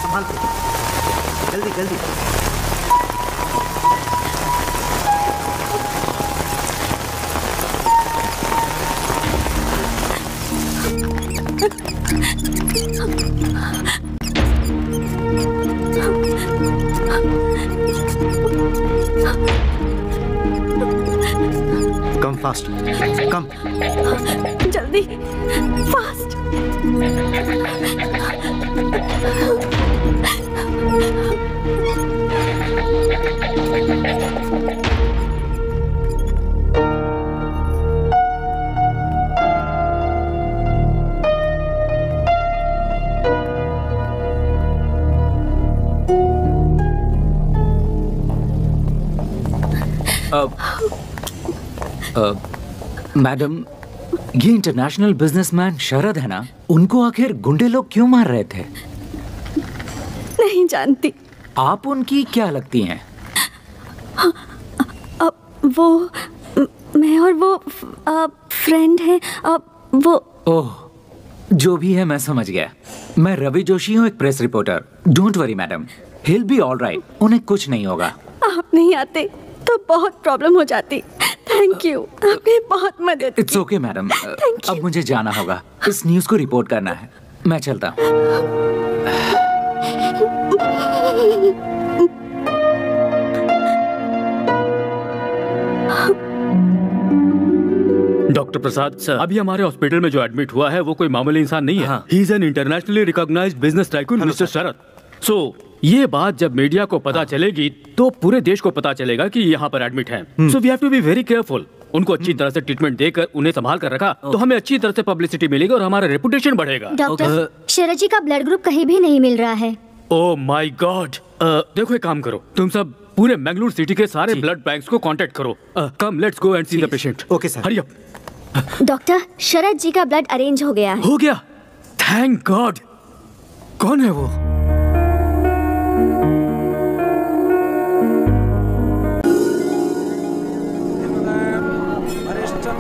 संभाल के, जल्दी जल्दी। कम फास्ट, कम जल्दी, फास्ट। मैडम, ये इंटरनेशनल बिजनेसमैन शरद है ना, उनको आखिर गुंडे लोग क्यों मार रहे थे? नहीं जानती। आप उनकी क्या लगती हैं? वो मैं और वो फ्रेंड है। वो ओह, जो भी है मैं समझ गया। मैं रवि जोशी हूँ, एक press reporter. Don't worry madam, he'll be all right। उन्हें कुछ नहीं होगा। आप नहीं आते तो बहुत प्रॉब्लम हो जाती। थैंक यू, आपने बहुत मदद की। इट्स ओके मैडम, अब मुझे जाना होगा, इस न्यूज़ को रिपोर्ट करना है। मैं चलता हूँ। डॉक्टर प्रसाद सर, अभी हमारे हॉस्पिटल में जो एडमिट हुआ है वो कोई मामूली इंसान नहीं है। He is an internationally recognised business tycoon mister Sharad. So ये बात जब मीडिया को पता चलेगी तो पूरे देश को पता चलेगा कि यहाँ पर एडमिट हैं। So we have to be very careful. उनको अच्छी तरह से ट्रीटमेंट देकर उन्हें संभाल कर रखा तो हमें अच्छी तरह से पब्लिसिटी मिलेगी और हमारा रेपुटेशन बढ़ेगा। डॉक्टर, शरद जी का ब्लड ग्रुप कहीं भी नहीं मिल रहा है। Oh my God. देखो एक काम करो, तुम सब पूरे मैंगलोर सिटी के सारे ब्लड बैंक्स को कांटेक्ट करो। Come let's go and see the patient. Okay sir. Hurry up. Doctor, Sharad ji का ब्लड अरेंज हो गया है। हो गया? Thank God. कौन है वो?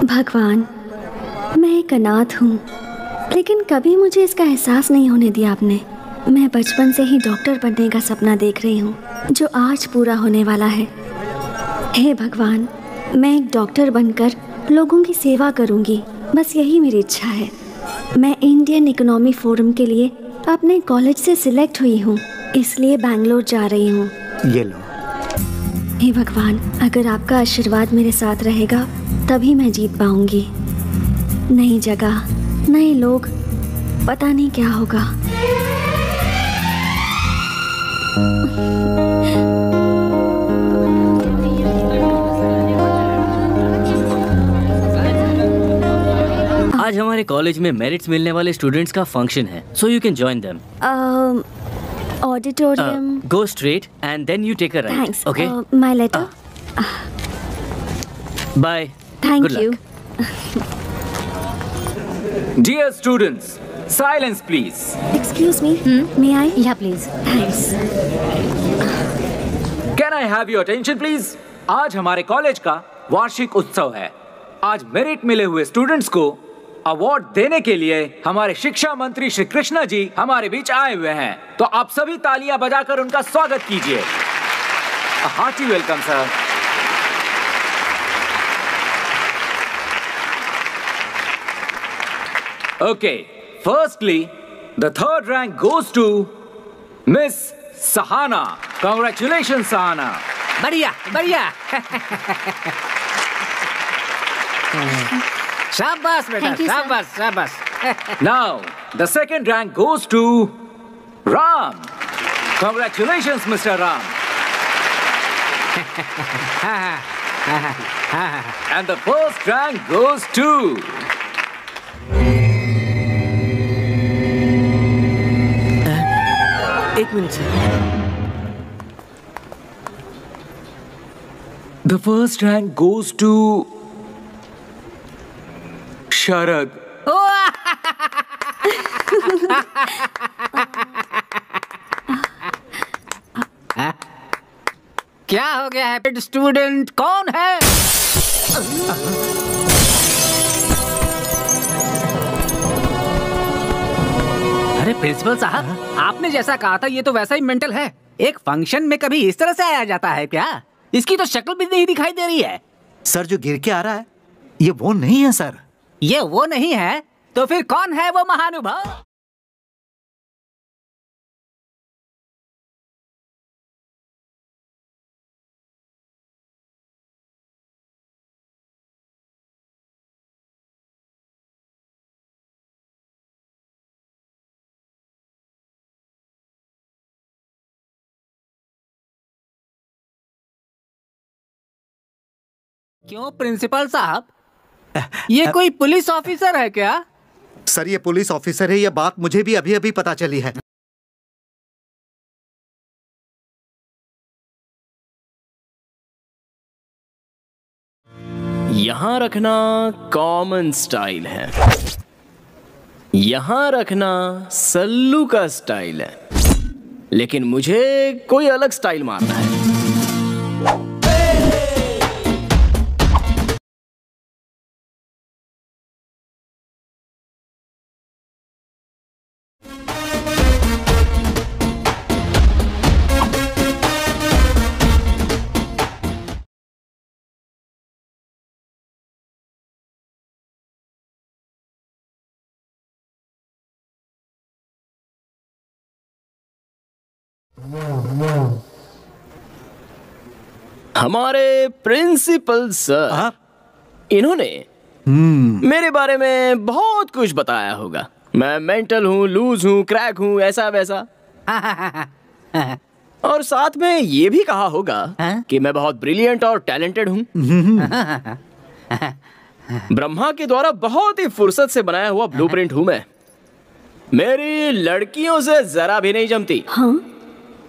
भगवान, मैं एक अनाथ हूँ, लेकिन कभी मुझे इसका एहसास नहीं होने दिया आपने। मैं बचपन से ही डॉक्टर बनने का सपना देख रही हूँ, जो आज पूरा होने वाला है। हे भगवान, मैं एक डॉक्टर बनकर लोगों की सेवा करूँगी, बस यही मेरी इच्छा है। मैं इंडियन इकोनॉमी फोरम के लिए अपने कॉलेज से सिलेक्ट हुई हूँ, इसलिए बैंगलोर जा रही हूँ। ये लो। हे भगवान, अगर आपका आशीर्वाद मेरे साथ रहेगा तभी मैं जीत पाऊंगी। नई जगह, नए लोग, पता नहीं क्या होगा। आज हमारे कॉलेज में मेरिट्स मिलने वाले स्टूडेंट्स का फंक्शन है, so you can join them. Auditorium. Go straight and then you take a right. Thanks. Okay. My letter. Bye. Thank Good you. luck. Dear students, silence please. Excuse me. May I? Yeah, please. Thanks. Can I have your attention please? आज हमारे college का वार्षिक उत्सव है। आज merit मिले हुए students को अवार्ड देने के लिए हमारे शिक्षा मंत्री श्री कृष्णा जी हमारे बीच आए हुए हैं, तो आप सभी तालियां बजाकर उनका स्वागत कीजिए। Hearty welcome sir. Okay, firstly the third rank goes to miss Sahana. Congratulation Sahana. बढ़िया बढ़िया। शाबाश बेटा, शाबाश शाबाश। Now the second rank goes to Ram. Congratulations, Mr. Ram. And the first rank goes to एक minute sir. the first rank goes to Sharad. क्या हो गया है? स्टूडेंट कौन है? अरे प्रिंसिपल साहब, आपने जैसा कहा था ये तो वैसा ही मेंटल है। एक फंक्शन में कभी इस तरह से आया जाता है क्या? इसकी तो शक्ल भी नहीं दिखाई दे रही है। सर जो गिर के आ रहा है ये वो नहीं है सर। ये वो नहीं है तो फिर कौन है वो महानुभाव? क्यों प्रिंसिपल साहब, ये कोई पुलिस ऑफिसर है क्या? सर ये पुलिस ऑफिसर है, ये बात मुझे भी अभी अभी पता चली है। यहाँ रखना कॉमन स्टाइल है, यहाँ रखना सल्लू का स्टाइल है, लेकिन मुझे कोई अलग स्टाइल मारना है। हमारे प्रिंसिपल सर, इन्होंने मेरे बारे में बहुत कुछ बताया होगा। मैं मेंटल हूँ, लूज हूँ, क्रैक हूँ, ऐसा वैसा। और साथ में ये भी कहा होगा कि मैं बहुत ब्रिलियंट और टैलेंटेड हूँ। ब्रह्मा के द्वारा बहुत ही फुर्सत से बनाया हुआ ब्लूप्रिंट हूँ मैं। मेरी लड़कियों से जरा भी नहीं जमती।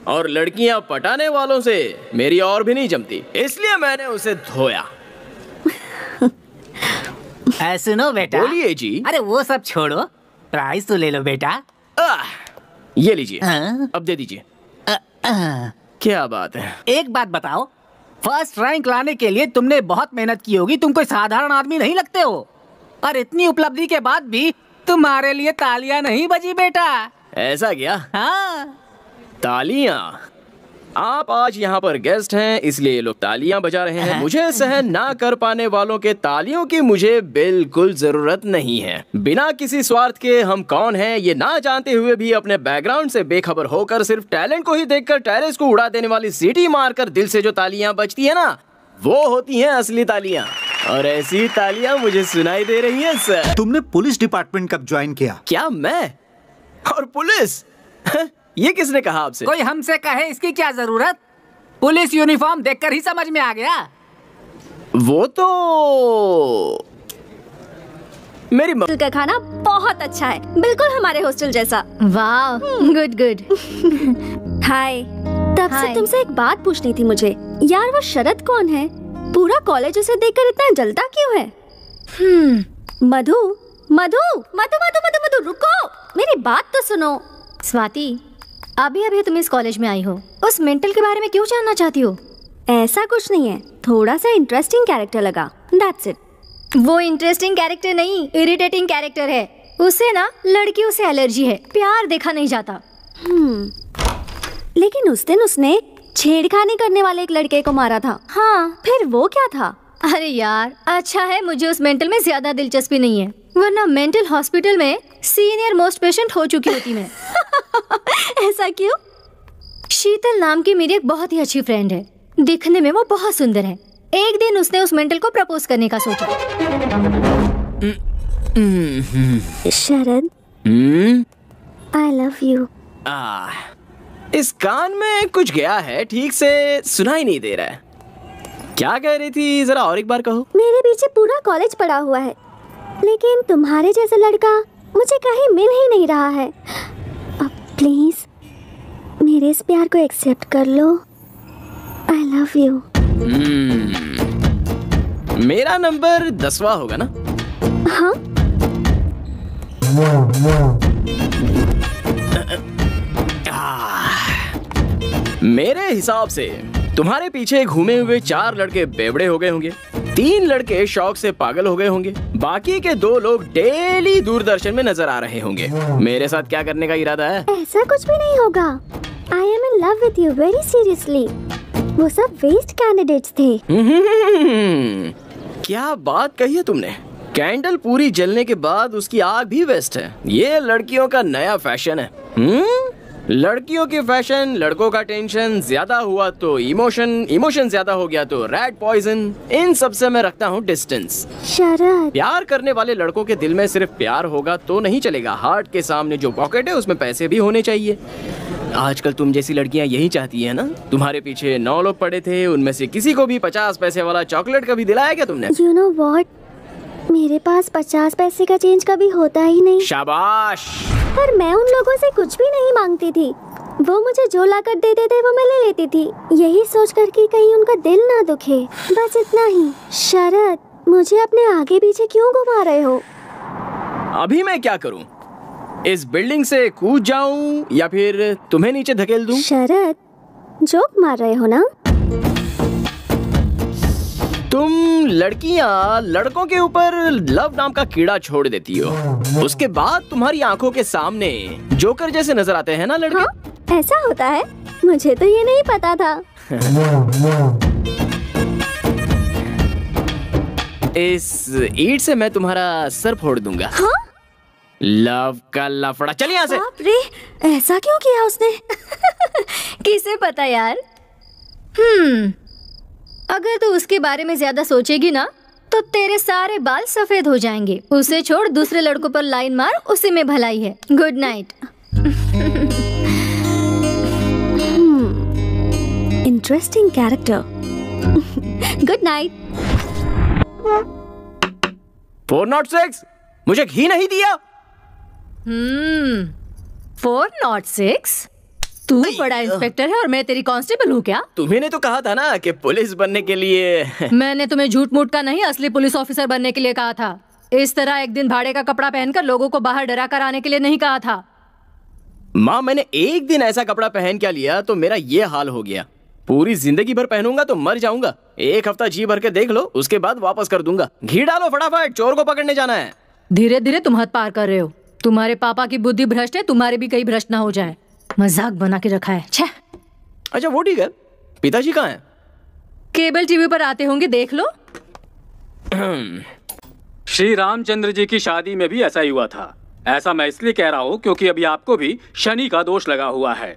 और लड़कियां पटाने वालों से मेरी और भी नहीं जमती, इसलिए मैंने उसे धोया। सुनो बेटा। बोलिए जी। अरे वो सब छोड़ो, प्राइस तो ले लो बेटा। ये लीजिए। अब दे दीजिए। क्या बात है। एक बात बताओ, फर्स्ट रैंक लाने के लिए तुमने बहुत मेहनत की होगी, तुम कोई साधारण आदमी नहीं लगते हो। और इतनी उपलब्धि के बाद भी तुम्हारे लिए तालियां नहीं बजी बेटा। ऐसा क्या? हाँ। तालियां? आप आज यहाँ पर गेस्ट हैं इसलिए ये लोग तालियां बजा रहे हैं। मुझे सहन ना कर पाने वालों के तालियों की मुझे बिल्कुल जरूरत नहीं है। बिना किसी स्वार्थ के हम कौन हैं ये ना जानते हुए भी अपने बैकग्राउंड से बेखबर होकर सिर्फ टैलेंट को ही देखकर टेरेस को उड़ा देने वाली सीटी मारकर दिल से जो तालियां बजती है ना, वो होती हैं असली तालियां। और ऐसी तालियां मुझे सुनाई दे रही हैं सर। तुमने पुलिस डिपार्टमेंट कब ज्वाइन किया? क्या मैं? और पुलिस? ये किसने कहा आपसे? कोई हमसे कहे इसकी क्या जरूरत? पुलिस यूनिफॉर्म देखकर ही समझ में आ गया। वो तो मेरी हॉस्टल का खाना बहुत अच्छा है, बिल्कुल हमारे हॉस्टल जैसा। वाह, गुड गुड। हाय। तब से तुमसे एक बात पूछनी थी मुझे। यार वो शरद कौन है? पूरा कॉलेज उसे देखकर इतना जलता क्यों है? मधु मधु मधु मधु मधु मधु रुको, मेरी बात तो सुनो। स्वाति, अभी अभी तुम इस कॉलेज में आई हो, उस मेंटल के बारे में क्यों जानना चाहती हो? ऐसा कुछ नहीं है, थोड़ा सा इंटरेस्टिंग कैरेक्टर लगा, दैट्स इट। वो इंटरेस्टिंग कैरेक्टर नहीं, इरिटेटिंग कैरेक्टर है। उसे ना लड़कियों से एलर्जी है, प्यार देखा नहीं जाता। लेकिन उस दिन उसने छेड़खानी करने वाले एक लड़के को मारा था। हाँ, फिर वो क्या था? अरे यार, अच्छा है मुझे उस मेंटल में ज्यादा दिलचस्पी नहीं है, वरना मेंटल हॉस्पिटल में सीनियर मोस्ट पेशेंट हो चुकी होती मैं। ऐसा क्यों? शीतल नाम की मेरी एक बहुत ही अच्छी फ्रेंड है, दिखने में वो बहुत सुंदर है। एक दिन उसने उस मेंटल को प्रपोज करने का सोचा। शरद, आई लव यू। इस कान में कुछ गया है, ठीक से सुनाई नहीं दे रहा है। क्या कह रही थी, जरा और एक बार कहो। मेरे पीछे पूरा कॉलेज पड़ा हुआ है, लेकिन तुम्हारे जैसा लड़का मुझे कहीं मिल ही नहीं रहा है। अब प्लीज मेरे इस प्यार को एक्सेप्ट कर लो। I love you. मेरा नंबर 10वां होगा ना? हाँ। मेरे हिसाब से तुम्हारे पीछे घूमे हुए 4 लड़के बेवड़े हो गए होंगे। 3 लड़के शौक से पागल हो गए होंगे, बाकी के 2 लोग डेली दूरदर्शन में नजर आ रहे होंगे। मेरे साथ क्या करने का इरादा है? ऐसा कुछ भी नहीं होगा। I am in love with you very seriously. वो सब वेस्ट कैंडिडेट्स थे। क्या बात कही है तुमने? कैंडल पूरी जलने के बाद उसकी आग भी वेस्ट है। ये लड़कियों का नया फैशन है। लड़कियों की फैशन, लड़कों का टेंशन, ज्यादा हुआ तो इमोशन ज्यादा हो गया तो रैट पॉइजन। इन सब से मैं रखता हूँ डिस्टेंस। शरद, प्यार करने वाले लड़कों के दिल में सिर्फ प्यार होगा तो नहीं चलेगा। हार्ट के सामने जो पॉकेट है उसमें पैसे भी होने चाहिए। आजकल तुम जैसी लड़कियां यही चाहती है ना? तुम्हारे पीछे 9 लोग पड़े थे, उनमें से किसी को भी 50 पैसे वाला चॉकलेट कभी दिलाया क्या तुमने? यू नो व्हाट, मेरे पास 50 पैसे का चेंज कभी होता ही नहीं। शाबाश। पर मैं उन लोगों से कुछ भी नहीं मांगती थी। वो मुझे जो लाकर देते थे वो मैं ले लेती थी, यही सोचकर कि कहीं उनका दिल ना दुखे, बस इतना ही। शरद, मुझे अपने आगे पीछे क्यों घुमा रहे हो? अभी मैं क्या करूं? इस बिल्डिंग से कूद जाऊं या फिर तुम्हें नीचे धकेल दूं? शरद, जोक मार रहे हो ना? तुम लड़कियां लड़कों के ऊपर लव नाम का कीड़ा छोड़ देती हो, उसके बाद तुम्हारी आंखों के सामने जोकर जैसे नजर आते हैं ना लड़के। हाँ, ऐसा होता है? मुझे तो ये नहीं पता था। इस ईंट से मैं तुम्हारा सर फोड़ दूंगा। हाँ? लव का लफड़ा। चल यहाँ से। बाप रे, ऐसा क्यों किया उसने? किसे पता यार। अगर तू उसके बारे में ज्यादा सोचेगी ना तो तेरे सारे बाल सफेद हो जाएंगे। उसे छोड़, दूसरे लड़कों पर लाइन मार, उसी में भलाई है। Good night. Interesting character. Good night. 406, मुझे घी नहीं दिया। 406? तू बड़ा इंस्पेक्टर है और मैं तेरी कांस्टेबल हूँ क्या? तुम्हें तो कहा था ना कि पुलिस बनने के लिए। मैंने तुम्हें झूठ मूठ का नहीं, असली पुलिस ऑफिसर बनने के लिए कहा था। इस तरह एक दिन भाड़े का कपड़ा पहनकर लोगों को बाहर डरा कर आने के लिए नहीं कहा था। माँ, मैंने एक दिन ऐसा कपड़ा पहन क्या लिया तो मेरा ये हाल हो गया। पूरी जिंदगी भर पहनूंगा तो मर जाऊंगा। 1 हफ्ता जी भर के देख लो, उसके बाद वापस कर दूंगा। घी डालो फटाफट, चोर को पकड़ने जाना है। धीरे धीरे तुम हद पार कर रहे हो। तुम्हारे पापा की बुद्धि भ्रष्ट है, तुम्हारे भी कहीं भ्रष्ट ना हो जाए। मजाक बना के रखा है। छे। अच्छा वो ठीक है, पिताजी कहाँ हैं? केबल टीवी पर आते होंगे, देख लो। श्री रामचंद्र जी की शादी में भी ऐसा ही हुआ था। ऐसा मैं इसलिए कह रहा हूँ क्योंकि अभी आपको भी शनि का दोष लगा हुआ है,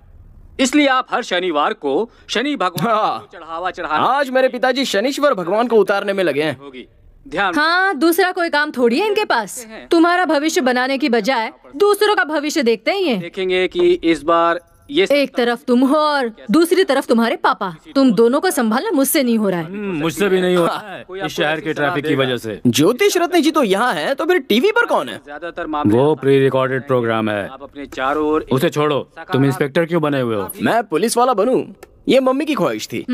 इसलिए आप हर शनिवार को शनि भगवान को चढ़ावा चढ़ाना। आज मेरे पिताजी शनीश्वर भगवान को उतारने में लगे हैं। होगी ध्यान। हाँ, दूसरा कोई काम थोड़ी है इनके पास। तुम्हारा भविष्य बनाने की बजाय दूसरों का भविष्य देखते ही हैं। देखेंगे कि इस बार ये एक तरफ तुम हो और दूसरी तरफ तुम्हारे पापा। तुम दोनों को संभालना मुझसे नहीं हो रहा है। मुझसे भी नहीं हो रहा है, इस शहर के ट्रैफिक की वजह से। ज्योतिष रत्न जी तो यहाँ है, तो फिर टीवी पर कौन है? ज्यादातर मामले वो प्री रिकॉर्डेड प्रोग्राम है। आप अपने चारों ओर उसे छोड़ो। तुम इंस्पेक्टर क्यों बने हुए हो? मैं पुलिस वाला बनूं, ये मम्मी की ख्वाहिश थी।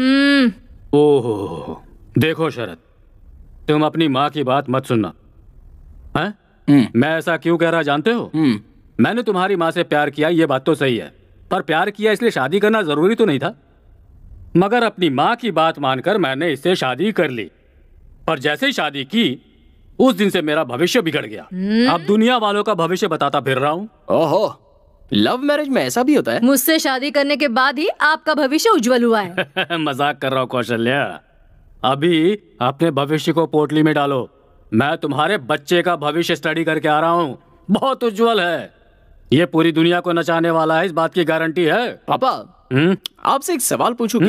ओहो, देखो शरद, तुम अपनी माँ की बात मत सुनना। हैं? मैं ऐसा क्यों कह रहा जानते हो? मैंने तुम्हारी माँ से प्यार किया, ये बात तो सही है, पर प्यार किया इसलिए शादी करना जरूरी तो नहीं था। मगर अपनी माँ की बात मानकर मैंने इससे शादी कर ली, और जैसे ही शादी की उस दिन से मेरा भविष्य बिगड़ गया। अब दुनिया वालों का भविष्य बताता फिर रहा हूँ। ओहो, लव मैरिज में ऐसा भी होता है? मुझसे शादी करने के बाद ही आपका भविष्य उज्जवल हुआ है। मजाक कर रहा हूँ कौशल्या। अभी अपने भविष्य को पोटली में डालो। मैं तुम्हारे बच्चे का भविष्य स्टडी करके आ रहा हूँ, बहुत उज्जवल है। ये पूरी दुनिया को नचाने वाला है, इस बात की गारंटी है। पापा, आपसे एक सवाल पूछूं?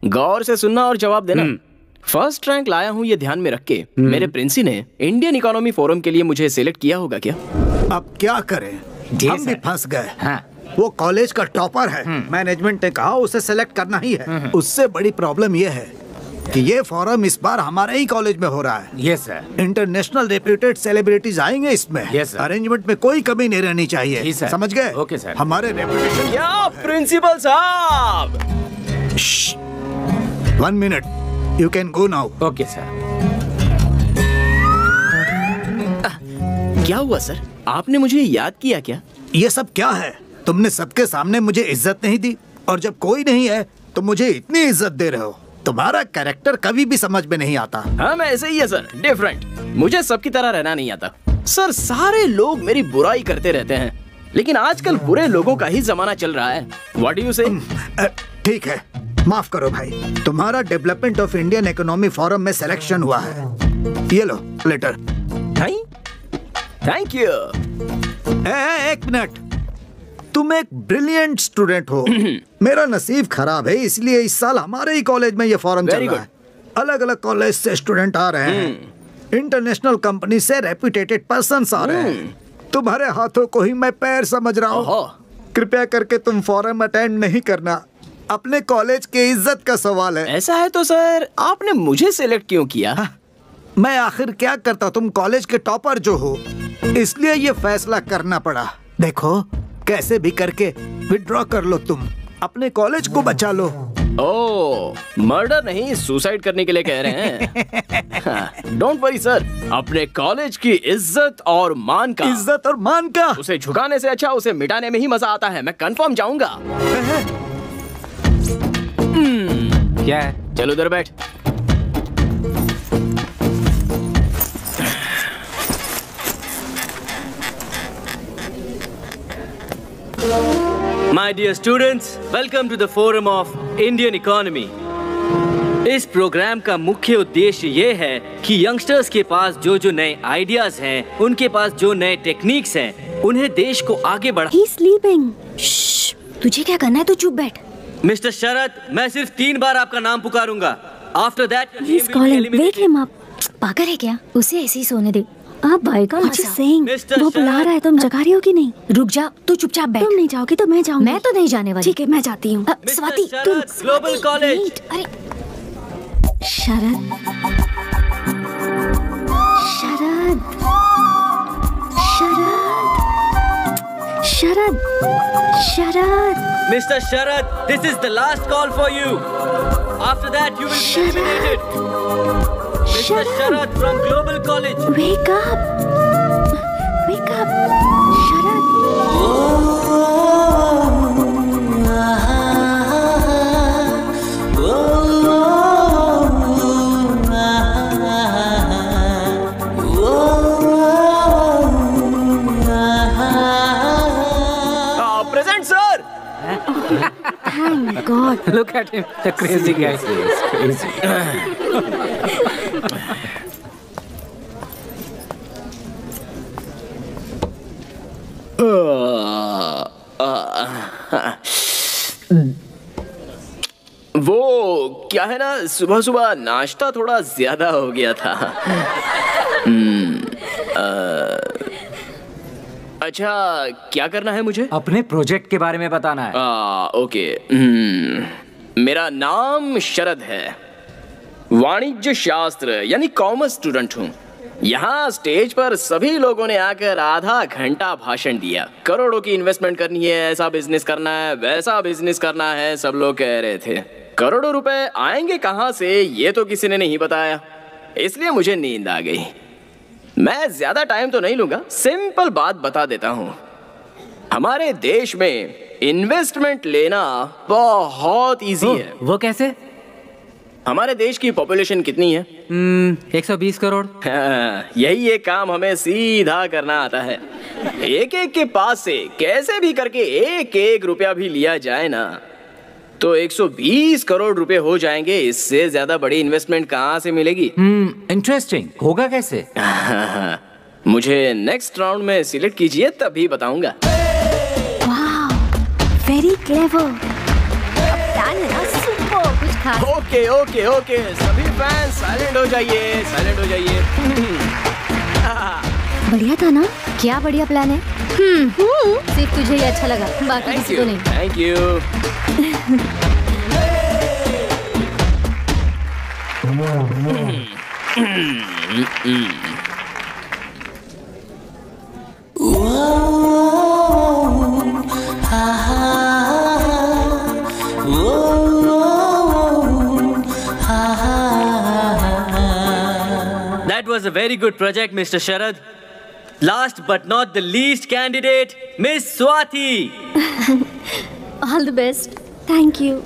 गौर से सुनना और जवाब देना। फर्स्ट रैंक लाया हूँ ये ध्यान में रख के। मेरे प्रिंसी ने इंडियन इकोनॉमी फोरम के लिए मुझे सिलेक्ट किया होगा क्या? अब क्या करें, हम भी फंस गए। वो कॉलेज का टॉपर है, मैनेजमेंट ने कहा उसे सेलेक्ट करना ही है। उससे बड़ी प्रॉब्लम ये है कि ये फोरम इस बार हमारे ही कॉलेज में हो रहा है। Yes sir. International reputed celebrities आएंगे इसमें। Yes sir. अरेंजमेंट में कोई कमी नहीं रहनी चाहिए, समझ गए? Okay sir. हमारे रेप्यूटेशन। क्या प्रिंसिपल साहब? 1 minute, you can go now. Okay sir. क्या हुआ सर, आपने मुझे याद किया क्या? ये सब क्या है? तुमने सबके सामने मुझे इज्जत नहीं दी, और जब कोई नहीं है तो मुझे इतनी इज्जत दे रहे हो। तुम्हारा कैरेक्टर कभी भी समझ में नहीं आता। हाँ मैं ऐसे ही है सर, डिफरेंट। मुझे सबकी तरह रहना नहीं आता सर। सारे लोग मेरी बुराई करते रहते हैं, लेकिन आजकल बुरे लोगों का ही जमाना चल रहा है। व्हाट डू यू से? ठीक है, माफ करो भाई, तुम्हारा development of Indian economy forum में सिलेक्शन हुआ है। ये लो लेटर। Thank you. एक मिनट, तुम एक ब्रिलियंट स्टूडेंट हो। मेरा नसीब खराब है, इसलिए इस साल हमारे ही कॉलेज में ये फॉरम चल रहा है। अलग अलग कॉलेज से स्टूडेंट आ रहे हैं, इंटरनेशनल कंपनी से रेप्यूटेड पर्सन्स आ रहे हैं। तुम्हारे हाथों को ही मैं पैर समझ रहा हूँ। कृपया करके तुम फॉरम अटेंड नहीं करना, अपने कॉलेज के इज्जत का सवाल है। ऐसा है तो सर आपने मुझे सिलेक्ट क्यों किया? मैं आखिर क्या करता, तुम कॉलेज के टॉपर जो हो, इसलिए ये फैसला करना पड़ा। देखो कैसे भी करके विड्रॉ कर लो, तुम अपने कॉलेज को बचा लो। ओह, मर्डर नहीं सुसाइड करने के लिए कह रहे हैं। डोंट वरी सर, अपने कॉलेज की इज्जत और मान का उसे झुकाने से अच्छा उसे मिटाने में ही मजा आता है। मैं कंफर्म जाऊंगा। क्या है? चलो उधर बैठ। My dear students, welcome to the Forum of Indian Economy. इस प्रोग्राम का मुख्य उद्देश्य ये है कि यंगस्टर्स के पास जो नए आइडियाज हैं, उनके पास जो नए टेक्निक्स हैं, उन्हें देश को आगे बढ़ा। He's sleeping. श्श्श, तुझे क्या करना है? तू चुप बैठ। मिस्टर शरद, मैं सिर्फ 3 बार आपका नाम पुकारूंगा। After that, He's calling. Wake him up. पागल है क्या? उसे ऐसे ही सोने दे। आप भाई का वो बुला रहा है, तुम जगा रही हो कि नहीं? रुक जा, तू चुपचाप बैठ। तुम नहीं जाओगी तो मैं जाऊंगी। मैं तो नहीं जाने वाली। ठीक है, मैं जाती हूँ। स्वाति, तुम ग्लोबल कॉलेज। अरे शरद, शरद, शरद, शरद, शरद। Mr. Sharad, this is the last call for you. After that, you will be eliminated. Mr. Sharad from Global College. Wake up! Wake up! Sharad! Present, sir. Thank God. Look at him, the crazy guy. Crazy. वो क्या है ना, सुबह सुबह नाश्ता थोड़ा ज्यादा हो गया था। अच्छा, क्या करना है मुझे? अपने प्रोजेक्ट के बारे में बताना है। ओके। मेरा नाम शरद है, वाणिज्य शास्त्र यानी कॉमर्स स्टूडेंट हूँ। यहाँ स्टेज पर सभी लोगों ने आकर आधा घंटा भाषण दिया। करोड़ों की इन्वेस्टमेंट करनी है, ऐसा बिजनेस करना है, वैसा बिजनेस करना है, सब लोग कह रहे थे। करोड़ों रुपए आएंगे कहाँ से ये तो किसी ने नहीं बताया, इसलिए मुझे नींद आ गई। मैं ज्यादा टाइम तो नहीं लूंगा, सिंपल बात बता देता हूँ। हमारे देश में इन्वेस्टमेंट लेना बहुत इजी है। वो कैसे? हमारे देश की पॉपुलेशन कितनी है? 120 करोड़। यही एक काम हमें सीधा करना आता है। एक एक के पास से कैसे भी करके एक एक रुपया भी लिया जाए ना, तो 120 करोड़ रुपए हो जाएंगे। इससे ज्यादा बड़ी इन्वेस्टमेंट कहाँ से मिलेगी? इंटरेस्टिंग। होगा कैसे? मुझे नेक्स्ट राउंड में सिलेक्ट कीजिए, तभी बताऊंगा। Very clever. Okay okay okay, सभी फैंस साइलेंट हो जाइए, साइलेंट हो जाइए। बढ़िया था ना? क्या बढ़िया प्लान है। सिर्फ तुझे ही अच्छा लगा, बाकी किसी को नहीं। Thank you. That was a very good project, Mr. Sharad. Last but not the least candidate, Miss Swati. All the best. Thank you.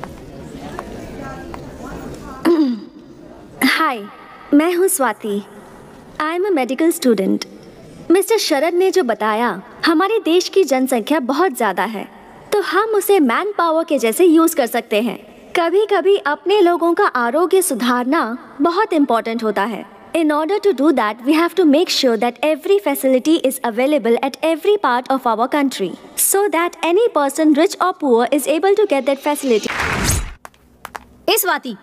Hi, मैं हूँ Swati. I am a medical student. Mister Sharad ने जो बताया, हमारे देश की जनसंख्या बहुत ज़्यादा है, तो हम उसे मैन पावर के जैसे यूज़ कर सकते हैं। कभी कभी अपने लोगों का आरोग्य सुधारना बहुत इम्पोर्टेंट होता है। In order to do that, we have to make sure that every facility is available at every part of our country, so that any person, rich or poor, is able to get that facility. इस स्वाति,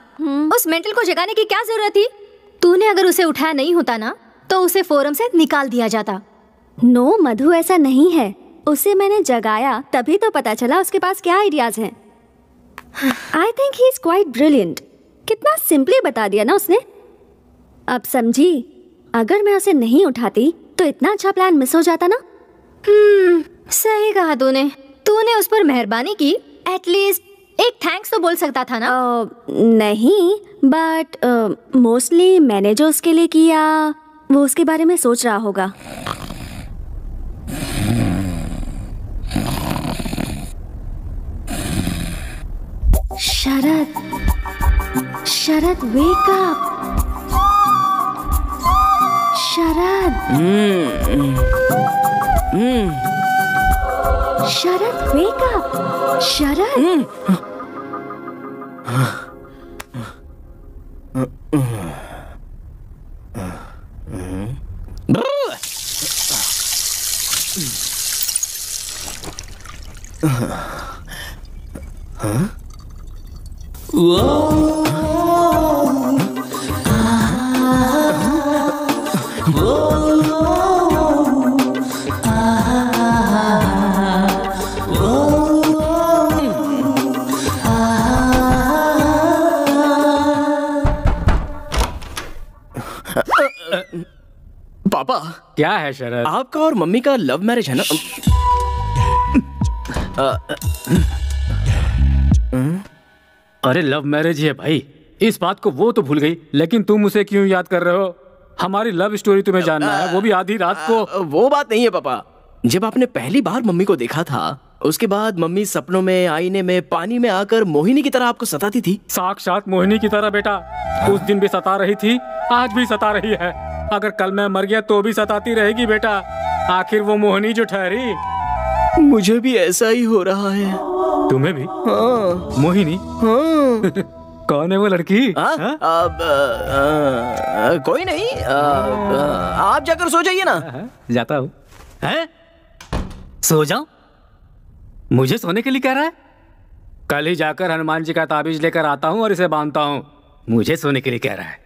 उस mental को जगाने की क्या जरूरत थी? तूने अगर उसे उठाया नहीं होता ना, तो उसे फोरम से निकाल दिया जाता। नो मधु, ऐसा नहीं है। उसे मैंने जगाया तभी तो पता चला उसके पास क्या आइडियाज हैं। I think he is quite brilliant. कितना सिंपली बता दिया ना उसने। अब समझी, अगर मैं उसे नहीं उठाती तो इतना अच्छा प्लान मिस हो जाता ना। सही कहा तूने। तूने उस पर मेहरबानी की, एटलीस्ट एक थैंक्स तो बोल सकता था ना। नहीं, बट मोस्टली मैंने जो उसके लिए किया वो उसके बारे में सोच रहा होगा। शरद, शरद, वेक अप। शरद, शरद, वेक अप। शरद, पापा, क्या है शरद? आपका और मम्मी का लव मैरिज है ना? अरे लव मैरिज ही है भाई, इस बात को वो तो भूल गई, लेकिन तुम उसे क्यों याद कर रहे हो? हमारी लव स्टोरी तुम्हें जानना है, वो भी आधी रात को। वो बात नहीं है पापा। जब आपने पहली बार मम्मी को देखा था, उसके बाद मम्मी सपनों में, आईने में, पानी में आकर मोहिनी की तरह आपको सताती थी। साक्षात मोहिनी की तरह बेटा। उस दिन भी सता रही थी, आज भी सता रही है। अगर कल मैं मर गया तो भी सताती रहेगी बेटा। आखिर वो मोहिनी जो ठहरी। मुझे भी ऐसा ही हो रहा है। तुम्हें भी? हाँ। मोहिनी? हाँ। कौन है वो लड़की? कोई नहीं। आप जाकर सो जाइए ना। जाता हूँ। सो जाऊं? मुझे सोने के लिए कह रहा है? कल ही जाकर हनुमान जी का ताबीज लेकर आता हूँ और इसे बांधता हूँ। मुझे सोने के लिए कह रहा है।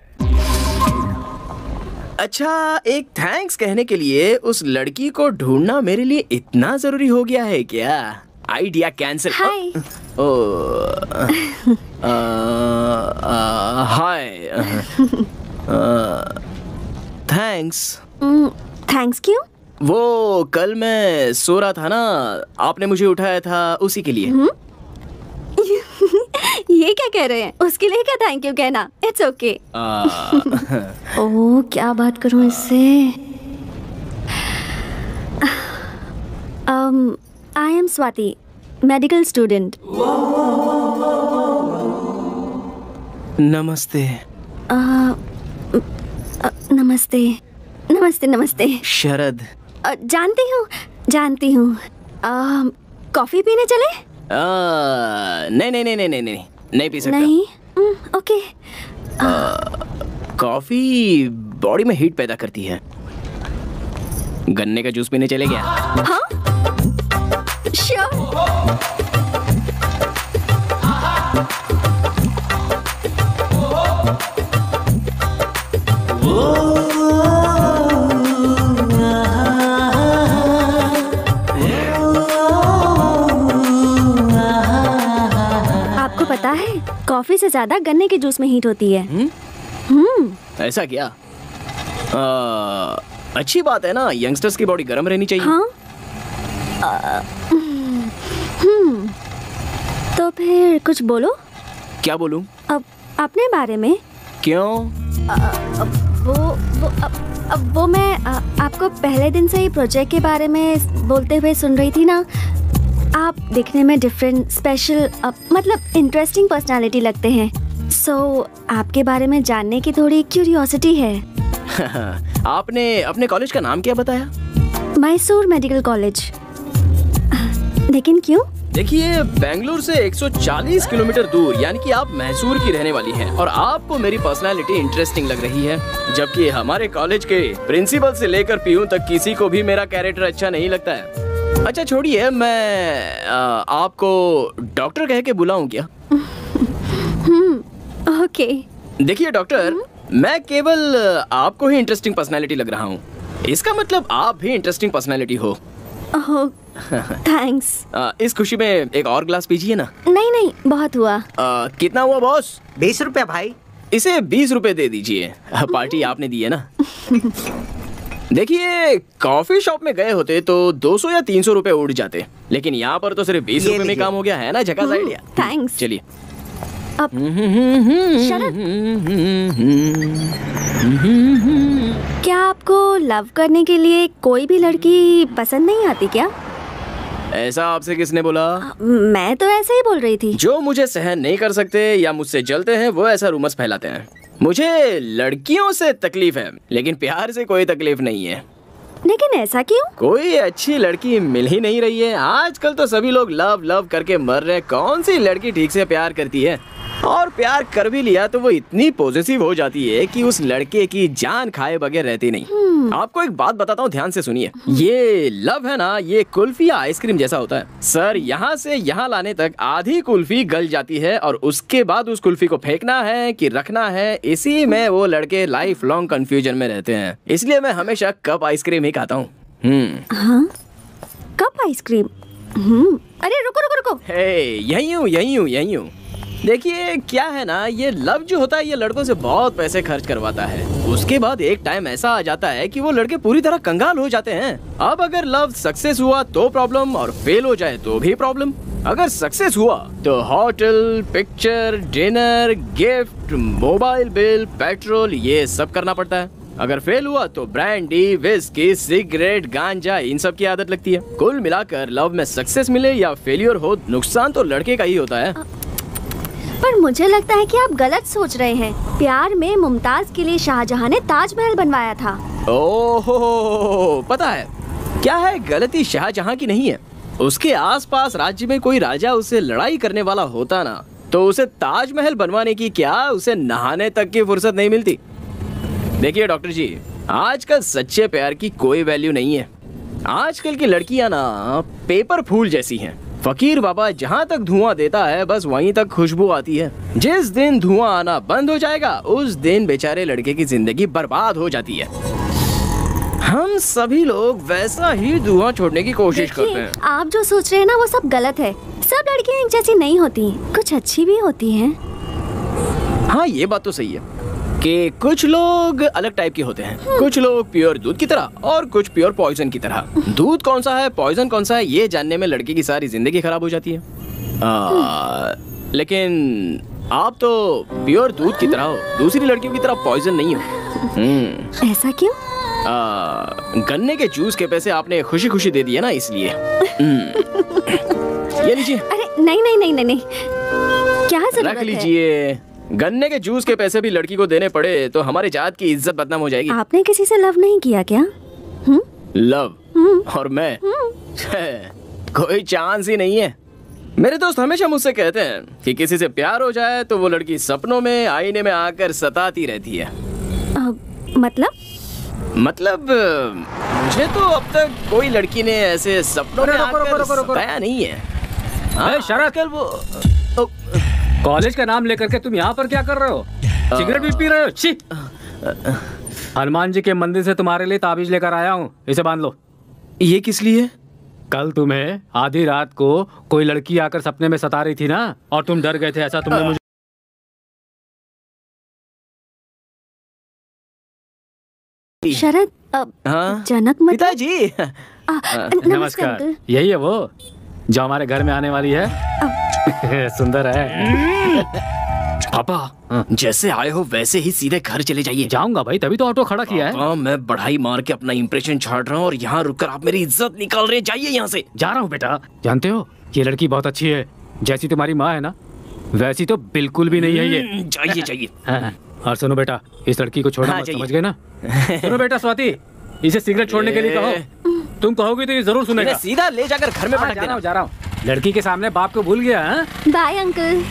अच्छा, एक थैंक्स कहने के लिए उस लड़की को ढूंढना मेरे लिए इतना जरूरी हो गया है क्या? Idea cancel. Hi. Hi. Thanks. Thanks क्यों? वो कल मैं सो रहा था ना, आपने मुझे उठाया था, उसी के लिए। ये क्या कह रहे हैं? उसके लिए क्या थैंक यू कहना? It's okay. ओह, क्या बात करूं इससे? I am Swati, medical student. नमस्ते। नमस्ते नमस्ते नमस्ते। शरद। जानती हूँ। कॉफी पीने चले? नहीं पी सकता। नहीं? ओके। कॉफी बॉडी में हीट पैदा करती है। गन्ने का जूस पीने चले क्या? हाँ? श्योर। पता है, कॉफी से ज्यादा गन्ने के जूस में हीट होती है। ऐसा क्या? अच्छी बात है ना, यंगस्टर्स की बॉडी गर्म रहनी चाहिए। हाँ? तो फिर कुछ बोलो। क्या बोलूं? अब अपने बारे में। क्यों? वो मैं आपको पहले दिन से ही प्रोजेक्ट के बारे में बोलते हुए सुन रही थी ना। आप दिखने में डिफरेंट, स्पेशल, मतलब इंटरेस्टिंग पर्सनालिटी लगते हैं। आपके बारे में जानने की थोड़ी क्यूरियोसिटी है। आपने अपने कॉलेज का नाम क्या बताया? Mysore medical college. लेकिन क्यों? देखिए, बेंगलुरु से 140 किलोमीटर दूर, यानी कि आप मैसूर की रहने वाली हैं और आपको मेरी पर्सनालिटी इंटरेस्टिंग लग रही है, जबकि हमारे कॉलेज के प्रिंसिपल से लेकर पीयून तक किसी को भी मेरा कैरेक्टर अच्छा नहीं लगता है। अच्छा छोड़िए, मैं आपको डॉक्टर कह के बुलाऊं क्या? ओके। देखिए डॉक्टर, मैं केवल आपको ही इंटरेस्टिंग पर्सनालिटी लग रहा हूँ, इसका मतलब आप भी इंटरेस्टिंग पर्सनालिटी हो। थैंक्स। इस खुशी में एक और ग्लास पीजिए ना। नहीं, बहुत हुआ। कितना हुआ बॉस? 20 रुपए भाई। इसे 20 रुपए दे दीजिए, पार्टी आपने दी है ना। देखिए, कॉफी शॉप में गए होते तो 200 या 300 रुपए उड़ जाते, लेकिन यहाँ पर तो सिर्फ 20 रुपए में काम हो गया है ना। झकास आइडिया। थैंक्स। चलिए। अब शरद, क्या आपको लव करने के लिए कोई भी लड़की पसंद नहीं आती क्या? ऐसा आपसे किसने बोला? मैं तो ऐसे ही बोल रही थी। जो मुझे सहन नहीं कर सकते या मुझसे जलते हैं वो ऐसा रूमर्स फैलाते हैं। मुझे लड़कियों से तकलीफ है, लेकिन प्यार से कोई तकलीफ नहीं है। लेकिन ऐसा क्यों? कोई अच्छी लड़की मिल ही नहीं रही है। आजकल तो सभी लोग लव लव करके मर रहे हैं। कौन सी लड़की ठीक से प्यार करती है? और प्यार कर भी लिया तो वो इतनी पॉजिटिव हो जाती है कि उस लड़के की जान खाए बगैर रहती नहीं। आपको एक बात बताता हूँ, ध्यान से सुनिए। ये लव है ना, ये कुल्फी या आइसक्रीम जैसा होता है सर। यहाँ से यहाँ लाने तक आधी कुल्फी गल जाती है और उसके बाद उस कुल्फी को फेंकना है कि रखना है, इसी में वो लड़के लाइफ लॉन्ग कंफ्यूजन में रहते हैं। इसलिए मैं हमेशा कप आइसक्रीम ही खाता हूँ। हाँ? Cup ice cream? अरे रुको। यही हूँ। देखिए क्या है ना, ये लव जो होता है ये लड़कों से बहुत पैसे खर्च करवाता है। उसके बाद एक टाइम ऐसा आ जाता है कि वो लड़के पूरी तरह कंगाल हो जाते हैं। अब अगर लव सक्सेस हुआ तो प्रॉब्लम, और फेल हो जाए तो भी प्रॉब्लम। अगर सक्सेस हुआ तो hotel, picture, dinner, gift, mobile bill, petrol, ये सब करना पड़ता है। अगर फेल हुआ तो ब्रांडी, विस्की, सिगरेट, गांजा, इन सब की आदत लगती है। कुल मिलाकर लव में सक्सेस मिले या फेलियर हो, नुकसान तो लड़के का ही होता है। पर मुझे लगता है कि आप गलत सोच रहे हैं। प्यार में मुमताज के लिए शाहजहां ने ताजमहल बनवाया था। ओहो, पता है क्या है, गलती शाहजहां की नहीं है। उसके आसपास राज्य में कोई राजा उससे लड़ाई करने वाला होता ना, तो उसे ताजमहल बनवाने की क्या, उसे नहाने तक की फुर्सत नहीं मिलती। देखिए डॉक्टर जी, आजकल सच्चे प्यार की कोई वैल्यू नहीं है। आजकल की लड़कियां ना पेपर फूल जैसी हैं। फकीर बाबा जहाँ तक धुआं देता है बस वहीं तक खुशबू आती है। जिस दिन धुआं आना बंद हो जाएगा उस दिन बेचारे लड़के की जिंदगी बर्बाद हो जाती है। हम सभी लोग वैसा ही धुआं छोड़ने की कोशिश करते हैं। आप जो सोच रहे हैं ना वो सब गलत है। सब लड़कियां एक जैसी नहीं होती, कुछ अच्छी भी होती हैं। हाँ ये बात तो सही है कि कुछ लोग अलग टाइप के होते हैं। कुछ लोग प्योर दूध की तरह और कुछ प्योर पॉइजन की तरह। दूध कौन सा है, पॉइजन कौन सा है, ये जानने में लड़के की सारी जिंदगी खराब हो जाती है। लेकिन आप तो प्योर दूध की तरह हो, दूसरी लड़कियों की तरह पॉइजन नहीं हो। ऐसा क्यों? गन्ने के जूस के पैसे आपने खुशी खुशी दे दिए ना, इसलिए। ये लीजिए। अरे नहीं, क्या जरूरत है? रख लीजिए। गन्ने के जूस के पैसे भी लड़की को देने पड़े तो हमारी जात की इज्जत बदनाम हो जाएगी। आपने किसी से लव नहीं किया क्या? लव? और मैं? कोई चांस ही नहीं है। मेरे दोस्त हमेशा मुझसे कहते हैं कि किसी से प्यार हो जाए तो वो लड़की सपनों में आईने में आकर सताती रहती है। मतलब मुझे तो अब तक कोई लड़की ने ऐसे सपनों में आकर सताया नहीं है। शरद, वो कॉलेज का नाम लेकर के तुम यहाँ पर क्या कर रहे हो? सिगरेट भी पी रहे हो? छी! हनुमान जी के मंदिर से तुम्हारे लिए ताबीज लेकर आया हूँ, इसे बांध लो। ये किस लिए? कल तुम्हें आधी रात को कोई लड़की आकर सपने में सता रही थी ना, और तुम डर गए थे। ऐसा तुमने मुझे शरद, जनक मतलब? पिताजी। नमस्कार। यही है वो जो हमारे घर में आने वाली है। सुंदर है। पापा, जैसे आए हो वैसे ही सीधे घर चले जाइए। जाऊंगा भाई, तभी तो ऑटो खड़ा किया है। मैं बढ़ाई मार के अपना इंप्रेशन छाड़ रहा हूँ और यहाँ रुककर आप मेरी इज्जत निकाल रहे हैं। जाइए यहाँ से। जा रहा हूँ बेटा। जानते हो ये लड़की बहुत अच्छी है, जैसी तुम्हारी माँ है ना वैसी तो बिल्कुल भी नहीं है ये। चाहिए चाहिए। हाँ। और सुनो बेटा, इस लड़की को छोड़ना मत, समझ गए ना? सुनो बेटा स्वाति, इसे सिगरेट छोड़ने के लिए कहो। तुम कहोगे तो ये जरूर सुनेगा। सीधा ले जाकर घर में पटक देना। जा रहा हूँ। लड़की के सामने बाप को भूल गया। Bye uncle.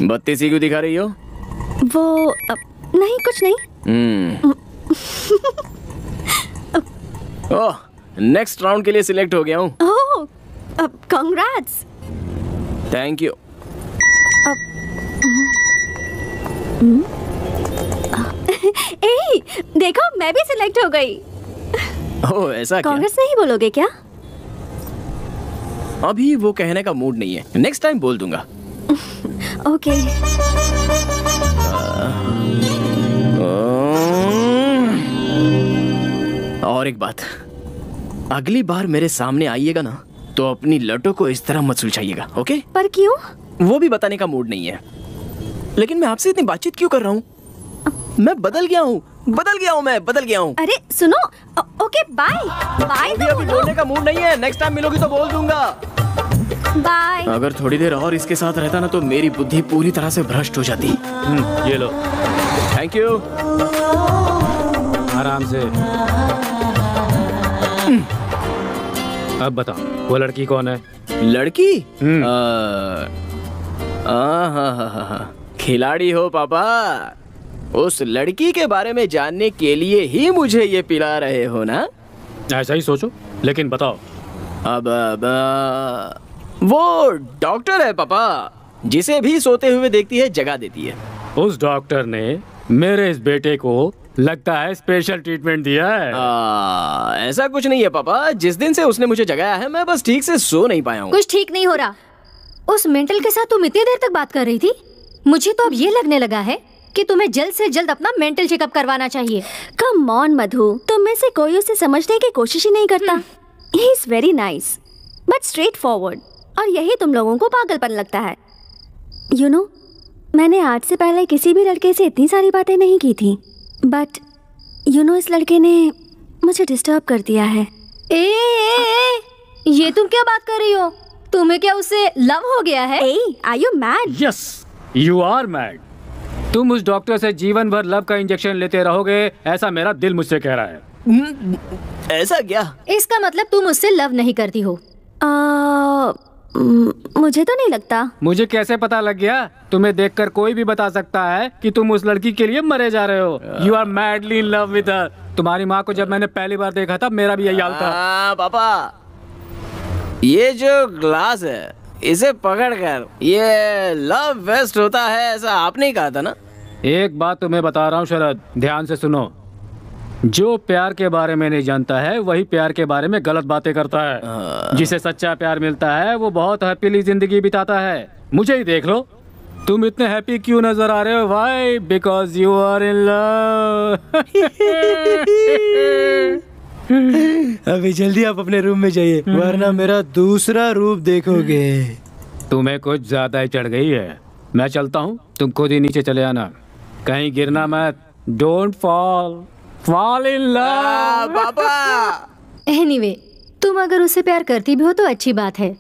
बत्ती सी क्यों दिखा रही हो? वो नहीं, कुछ नहीं। ओह, नेक्स्ट राउंड के लिए सिलेक्ट हो गया हूँ। ओह, कांग्रेट्स। Thank you. ए, देखो मैं भी सिलेक्ट हो गई। ओह, ऐसा क्या? कांग्रेस नहीं बोलोगे क्या? अभी वो कहने का मूड नहीं है, नेक्स्ट टाइम बोल दूंगा। ओके। और एक बात, अगली बार मेरे सामने आइएगा ना तो अपनी लटों को इस तरह मत सुलझाइएगा, ओके? पर क्यों? वो भी बताने का मूड नहीं है, लेकिन मैं आपसे इतनी बातचीत क्यों कर रहा हूँ? मैं बदल गया हूँ, बदल गया हूँ। अरे सुनो, ओके बाय बाय। अभी बोलने का मूड नहीं है, नेक्स्ट टाइम मिलोगी तो बोल दूंगा। बाय। अगर थोड़ी देर और इसके साथ रहता ना तो मेरी बुद्धि पूरी तरह से भ्रष्ट हो जाती। ये लो। Thank you. आराम से। अब बताओ, वो लड़की कौन है? लड़की? खिलाड़ी हो पापा। उस लड़की के बारे में जानने के लिए ही मुझे ये पिला रहे हो ना? ऐसा ही सोचो, लेकिन बताओ। अब वो डॉक्टर है पापा, जिसे भी सोते हुए देखती है जगा देती है। उस डॉक्टर ने मेरे इस बेटे को लगता है स्पेशल ट्रीटमेंट दिया है। ऐसा कुछ नहीं है पापा, जिस दिन से उसने मुझे जगाया है मैं बस ठीक से सो नहीं पाया हूँ। कुछ ठीक नहीं हो रहा। उस मेंटल के साथ तुम इतनी देर तक बात कर रही थी। मुझे तो अब ये लगने लगा है कि तुम्हें जल्द से जल्द अपना मेंटल चेकअप करवाना चाहिए। कम ऑन मधु, तुम में से कोई उसे समझने की कोशिश ही नहीं करता। He is very nice but straight forward, और यही तुम लोगों को पागलपन लगता है। यू नो, मैंने आज से पहले किसी भी लड़के से इतनी सारी बातें नहीं की थी, बट यू नो इस लड़के ने मुझे डिस्टर्ब कर दिया है। ये तुम क्या बात कर रही हो? तुम्हें क्या उससे लव हो गया है? Are you mad? Yes, you are mad. तुम उस डॉक्टर से जीवन भर लव का इंजेक्शन लेते रहोगे, ऐसा मेरा दिल मुझसे कह रहा है। ऐसा क्या? इसका मतलब तुम उससे लव नहीं करती हो? मुझे तो नहीं लगता। मुझे कैसे पता लग गया? तुम्हें देखकर कोई भी बता सकता है कि तुम उस लड़की के लिए मरे जा रहे हो। You are madly in love with her. तुम्हारी माँ को जब मैंने पहली बार देखा था मेरा भी यही हाल था। पापा, ये जो ग्लास है इसे पकड़कर ये लव वेस्ट होता है, ऐसा आपने ही कहा था ना? एक बात तुम्हें बता रहा हूँ शरद, ध्यान से सुनो। जो प्यार के बारे में नहीं जानता है वही प्यार के बारे में गलत बातें करता है। जिसे सच्चा प्यार मिलता है वो बहुत हैप्पीली जिंदगी बिताता है। मुझे ही देख लो, तुम इतने हैप्पी क्यों नजर आ रहे हो? Why? Because you are in love. अभी जल्दी आप अपने रूम में जाइए, वरना मेरा दूसरा रूप देखोगे। तुम्हें कुछ ज्यादा ही चढ़ गई है। मैं चलता हूँ, तुम खुद ही नीचे चले आना, कहीं गिरना मत। डोंट फॉल इन लव पापा। एनीवे, तुम अगर उससे प्यार करती भी हो तो अच्छी बात है।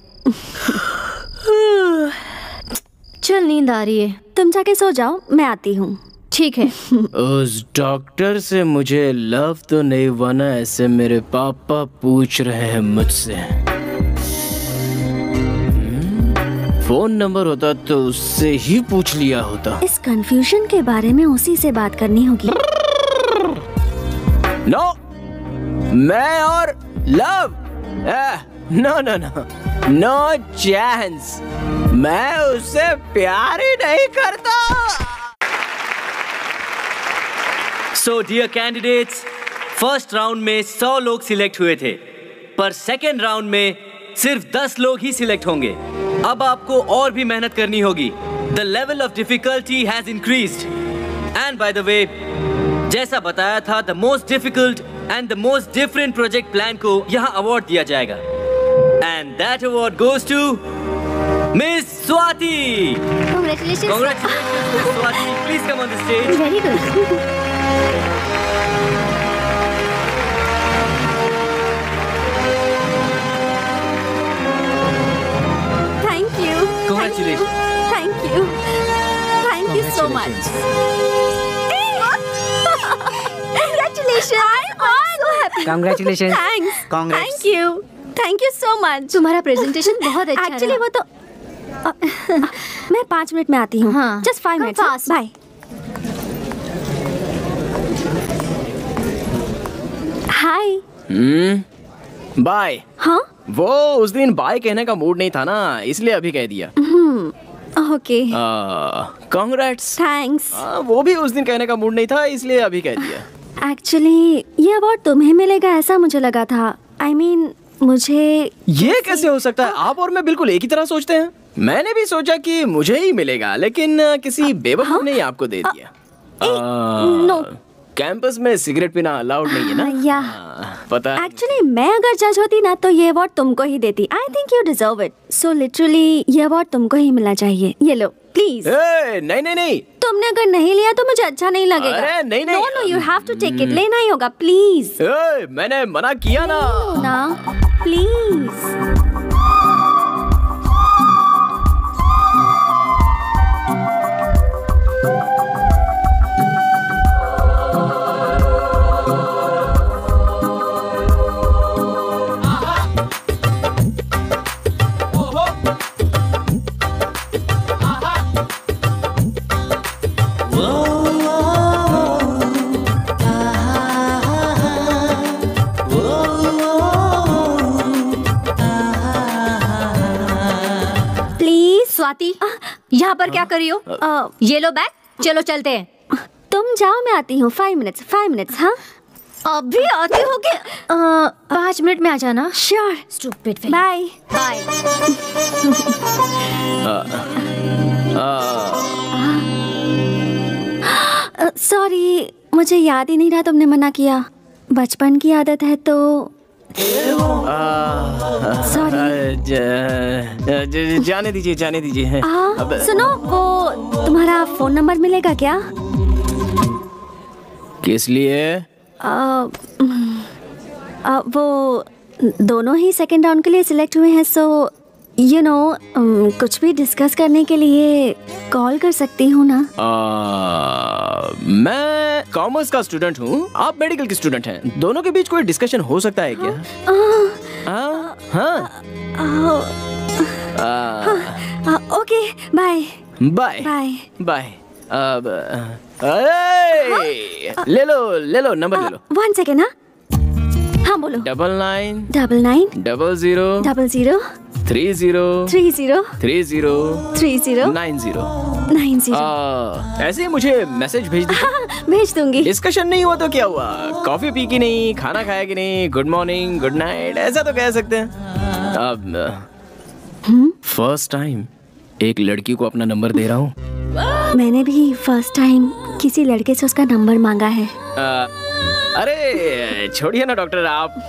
चल, नींद आ रही है, तुम जाके सो जाओ, मैं आती हूँ। ठीक है। उस डॉक्टर से मुझे लव तो नहीं बना, ऐसे मेरे पापा पूछ रहे हैं मुझसे। फोन नंबर होता तो उससे ही पूछ लिया होता। इस कंफ्यूजन के बारे में उसी से बात करनी होगी। नो, मैं और love, no no no, no chance. मैं उससे प्यार ही नहीं करता। So dear candidates, first round में 100 लोग सिलेक्ट हुए थे, पर सेकेंड राउंड में सिर्फ 10 लोग ही सिलेक्ट होंगे। अब आपको और भी मेहनत करनी होगी। The level of difficulty has increased. And by the way, जैसा बताया था, the most difficult and the most different project plan को यहाँ अवार्ड दिया जाएगा। And that award goes to miss Swati. Congratulations. Congratulations, Miss Swati. Please come on the stage. Very good. Congratulations. I'm so happy. Congratulations. Thanks. Congrats. Thank you. Thank you so much. तुम्हारा presentation बहुत अच्छा Actually वो तो मैं 5 minute में आती हूँ. हाँ. Just 5 minutes. fast. Bye. Hi. Bye. हाँ? वो उस दिन बाय कहने का मूड नहीं था ना, इसलिए अभी कह दिया। Okay. कांग्रेट्स। Thanks. वो भी उस दिन कहने का मूड नहीं था, इसलिए अभी कह दिया। Actually ये अवार्ड तुम्हें मिलेगा ऐसा मुझे लगा था. I mean मुझे ये कैसे हो सकता है? आप और मैं बिल्कुल एक ही तरह सोचते हैं। मैंने भी सोचा कि मुझे ही मिलेगा, लेकिन किसी बेवकूफ ने आपको दे दिया। no. कैंपस में सिगरेट पीना अलाउड नहीं है ना? या पता है। एक्चुअली मैं अगर जज होती ना तो ये अवार्ड तुमको ही देती. I think you deserve it. So literally ये अवार्ड तुमको ही मिलना चाहिए. ये लो प्लीज. नहीं नहीं नहीं, तुमने अगर नहीं लिया तो मुझे अच्छा नहीं लगेगा. अरे नहीं नहीं, no no you have to take it. लेना ही होगा प्लीज. मैंने मना किया ना. ना प्लीज. स्वाति, यहाँ पर क्या कर रही हो? ये लो बैग, चलो चलते हैं. तुम जाओ मैं आती हूँ. 5 minutes. हाँ अभी आती हो कि 5 मिनट में आ जाना. Sure. Stupid. Bye bye. Sorry मुझे याद ही नहीं रहा तुमने मना किया. बचपन की आदत है तो सॉरी. जाने दीजिए. सुनो वो तुम्हारा फोन नंबर मिलेगा क्या? किस लिए? वो दोनों ही सेकंड राउंड के लिए सिलेक्ट हुए हैं. सो यू नो कुछ भी डिस्कस करने के लिए कॉल कर सकती हूँ ना? मैं कॉमर्स का स्टूडेंट हूँ, आप मेडिकल की स्टूडेंट हैं. दोनों के बीच कोई डिस्कशन हो सकता है क्या? Okay bye. Bye bye. ले लो नंबर ले लो. 1 सेकेंड. हाँ बोलो. 99 00 30 90. ऐसे ही मुझे मैसेज भेज दीजिए. भेज दूंगी. डिस्कशन नहीं हुआ तो क्या हुआ? कॉफी पी की नहीं, खाना खाया कि नहीं, गुड मॉर्निंग गुड नाइट ऐसा तो कह सकते हैं. अब फर्स्ट टाइम एक लड़की को अपना नंबर दे रहा हूँ. मैंने भी फर्स्ट टाइम किसी लड़के से उसका नंबर मांगा है. अरे छोड़िए ना डॉक्टर, आप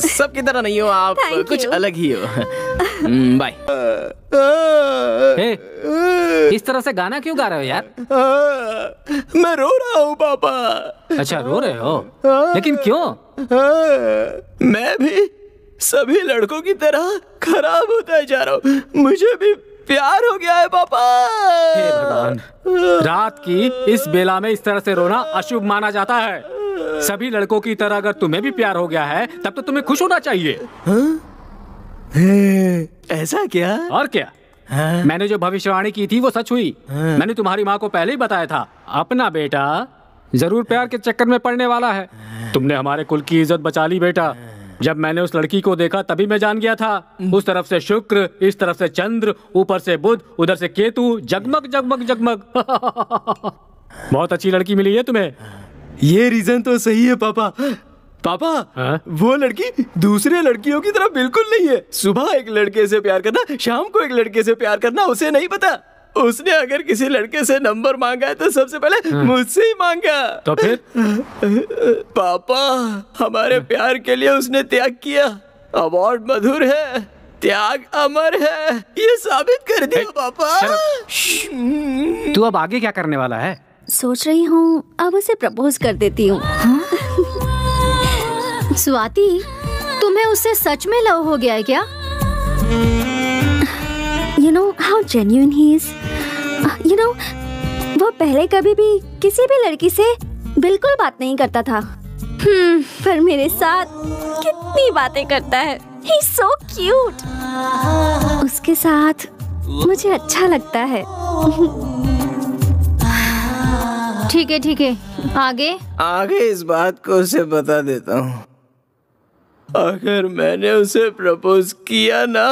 सबकी तरह नहीं हो, आप कुछ अलग ही हो. बाय. इस तरह से गाना क्यों गा रहे हो यार? मैं रो रहा हूँ पापा. अच्छा रो रहे हो, लेकिन क्यों? मैं भी सभी लड़कों की तरह खराब होता जा रहा हूँ. मुझे भी प्यार हो गया है पापा. हे भगवान, रात की इस बेला में इस तरह से रोना अशुभ माना जाता है. सभी लड़कों की तरह अगर तुम्हें भी प्यार हो गया है तब तो तुम्हें खुश होना चाहिए. ऐसा क्या? और क्या? मैंने जो भविष्यवाणी की थी वो सच हुई. मैंने तुम्हारी माँ को पहले ही बताया था, अपना बेटा जरूर प्यार के चक्कर में पड़ने वाला है. तुमने हमारे कुल की इज्जत बचा ली बेटा. जब मैंने उस लड़की को देखा तभी मैं जान गया था. उस तरफ से शुक्र, इस तरफ से चंद्र, ऊपर से बुध, उधर से केतु, जगमग जगमग जगमग. बहुत अच्छी लड़की मिली है तुम्हें. ये रीजन तो सही है पापा. वो लड़की दूसरे लड़कियों की तरह बिल्कुल नहीं है. सुबह एक लड़के से प्यार करना, शाम को एक लड़के से प्यार करना उसे नहीं पता. उसने अगर किसी लड़के से नंबर मांगा है तो सबसे पहले मुझसे ही मांगा. तो फिर? पापा हमारे प्यार के लिए उसने त्याग किया. अवार्ड मधुर है, त्याग अमर है, ये साबित कर दिया पापा. तू अब आगे क्या करने वाला है? सोच रही हूँ अब उसे प्रपोज कर देती हूँ. स्वाति, तुम्हें उससे सच में लव हो गया है क्या? You know how genuine he is. You know, वो पहले कभी भी किसी भी लड़की से बिल्कुल बात नहीं करता था। पर मेरे साथ कितनी बातें करता है। He's so cute। उसके साथ मुझे अच्छा लगता है। ठीक है, आगे आगे इस बात को उसे बता देता हूँ। अगर मैंने उसे प्रपोज किया ना,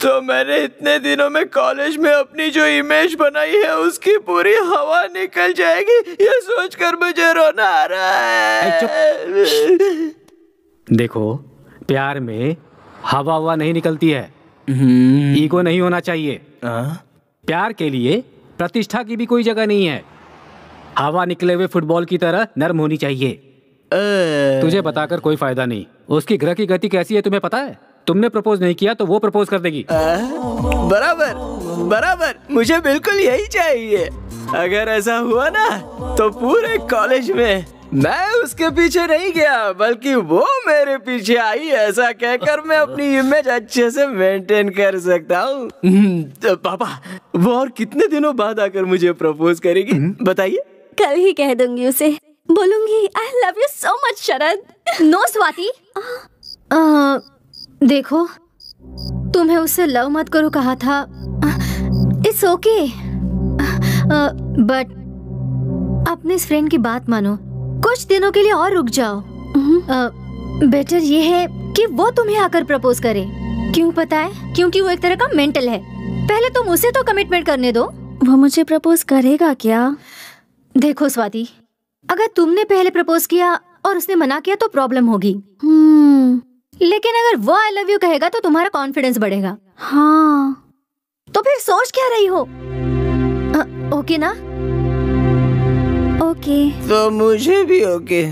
तो मैंने इतने दिनों में कॉलेज में अपनी जो इमेज बनाई है उसकी पूरी हवा निकल जाएगी। ये सोचकर मुझे रोना आ रहा है। देखो, प्यार में हवा नहीं निकलती है। ईगो नहीं होना चाहिए। प्यार के लिए प्रतिष्ठा की भी कोई जगह नहीं है। हवा निकले हुए फुटबॉल की तरह नरम होनी चाहिए। तुझे बताकर कोई फायदा नहीं। उसकी ग्रह की गति कैसी है तुम्हें पता है? तुमने प्रपोज नहीं किया तो वो प्रपोज कर देगी। बराबर, मुझे बिल्कुल यही चाहिए। अगर ऐसा हुआ ना तो पूरे कॉलेज में मैं उसके पीछे नहीं गया, बल्कि वो मेरे पीछे आई। ऐसा कहकर मैं अपनी इमेज अच्छे से मेंटेन कर सकता हूँ। तो पापा, वो और कितने दिनों बाद आकर मुझे प्रपोज करेगी बताइए? कल ही कह दूंगी उसे। बोलूंगी I love you so much Sharad. No Swati, देखो, तुम्हें उससे लव मत करो कहा था। इट्स ओके, बट अपने इस फ्रेंड की बात मानो। कुछ दिनों के लिए और रुक जाओ। बेटर ये है कि वो तुम्हें आकर प्रपोज करे। क्यों पता है? क्योंकि वो एक तरह का मेंटल है। पहले तुम उसे तो कमिटमेंट करने दो। वो मुझे प्रपोज करेगा क्या? देखो स्वाति, अगर तुमने पहले प्रपोज किया और उसने मना किया तो प्रॉब्लम होगी। लेकिन अगर वो आई लव यू कहेगा तो तुम्हारा कॉन्फिडेंस बढ़ेगा। हाँ, तो फिर सोच क्या रही हो? ओके ना? ओके। तो मुझे भी ओके।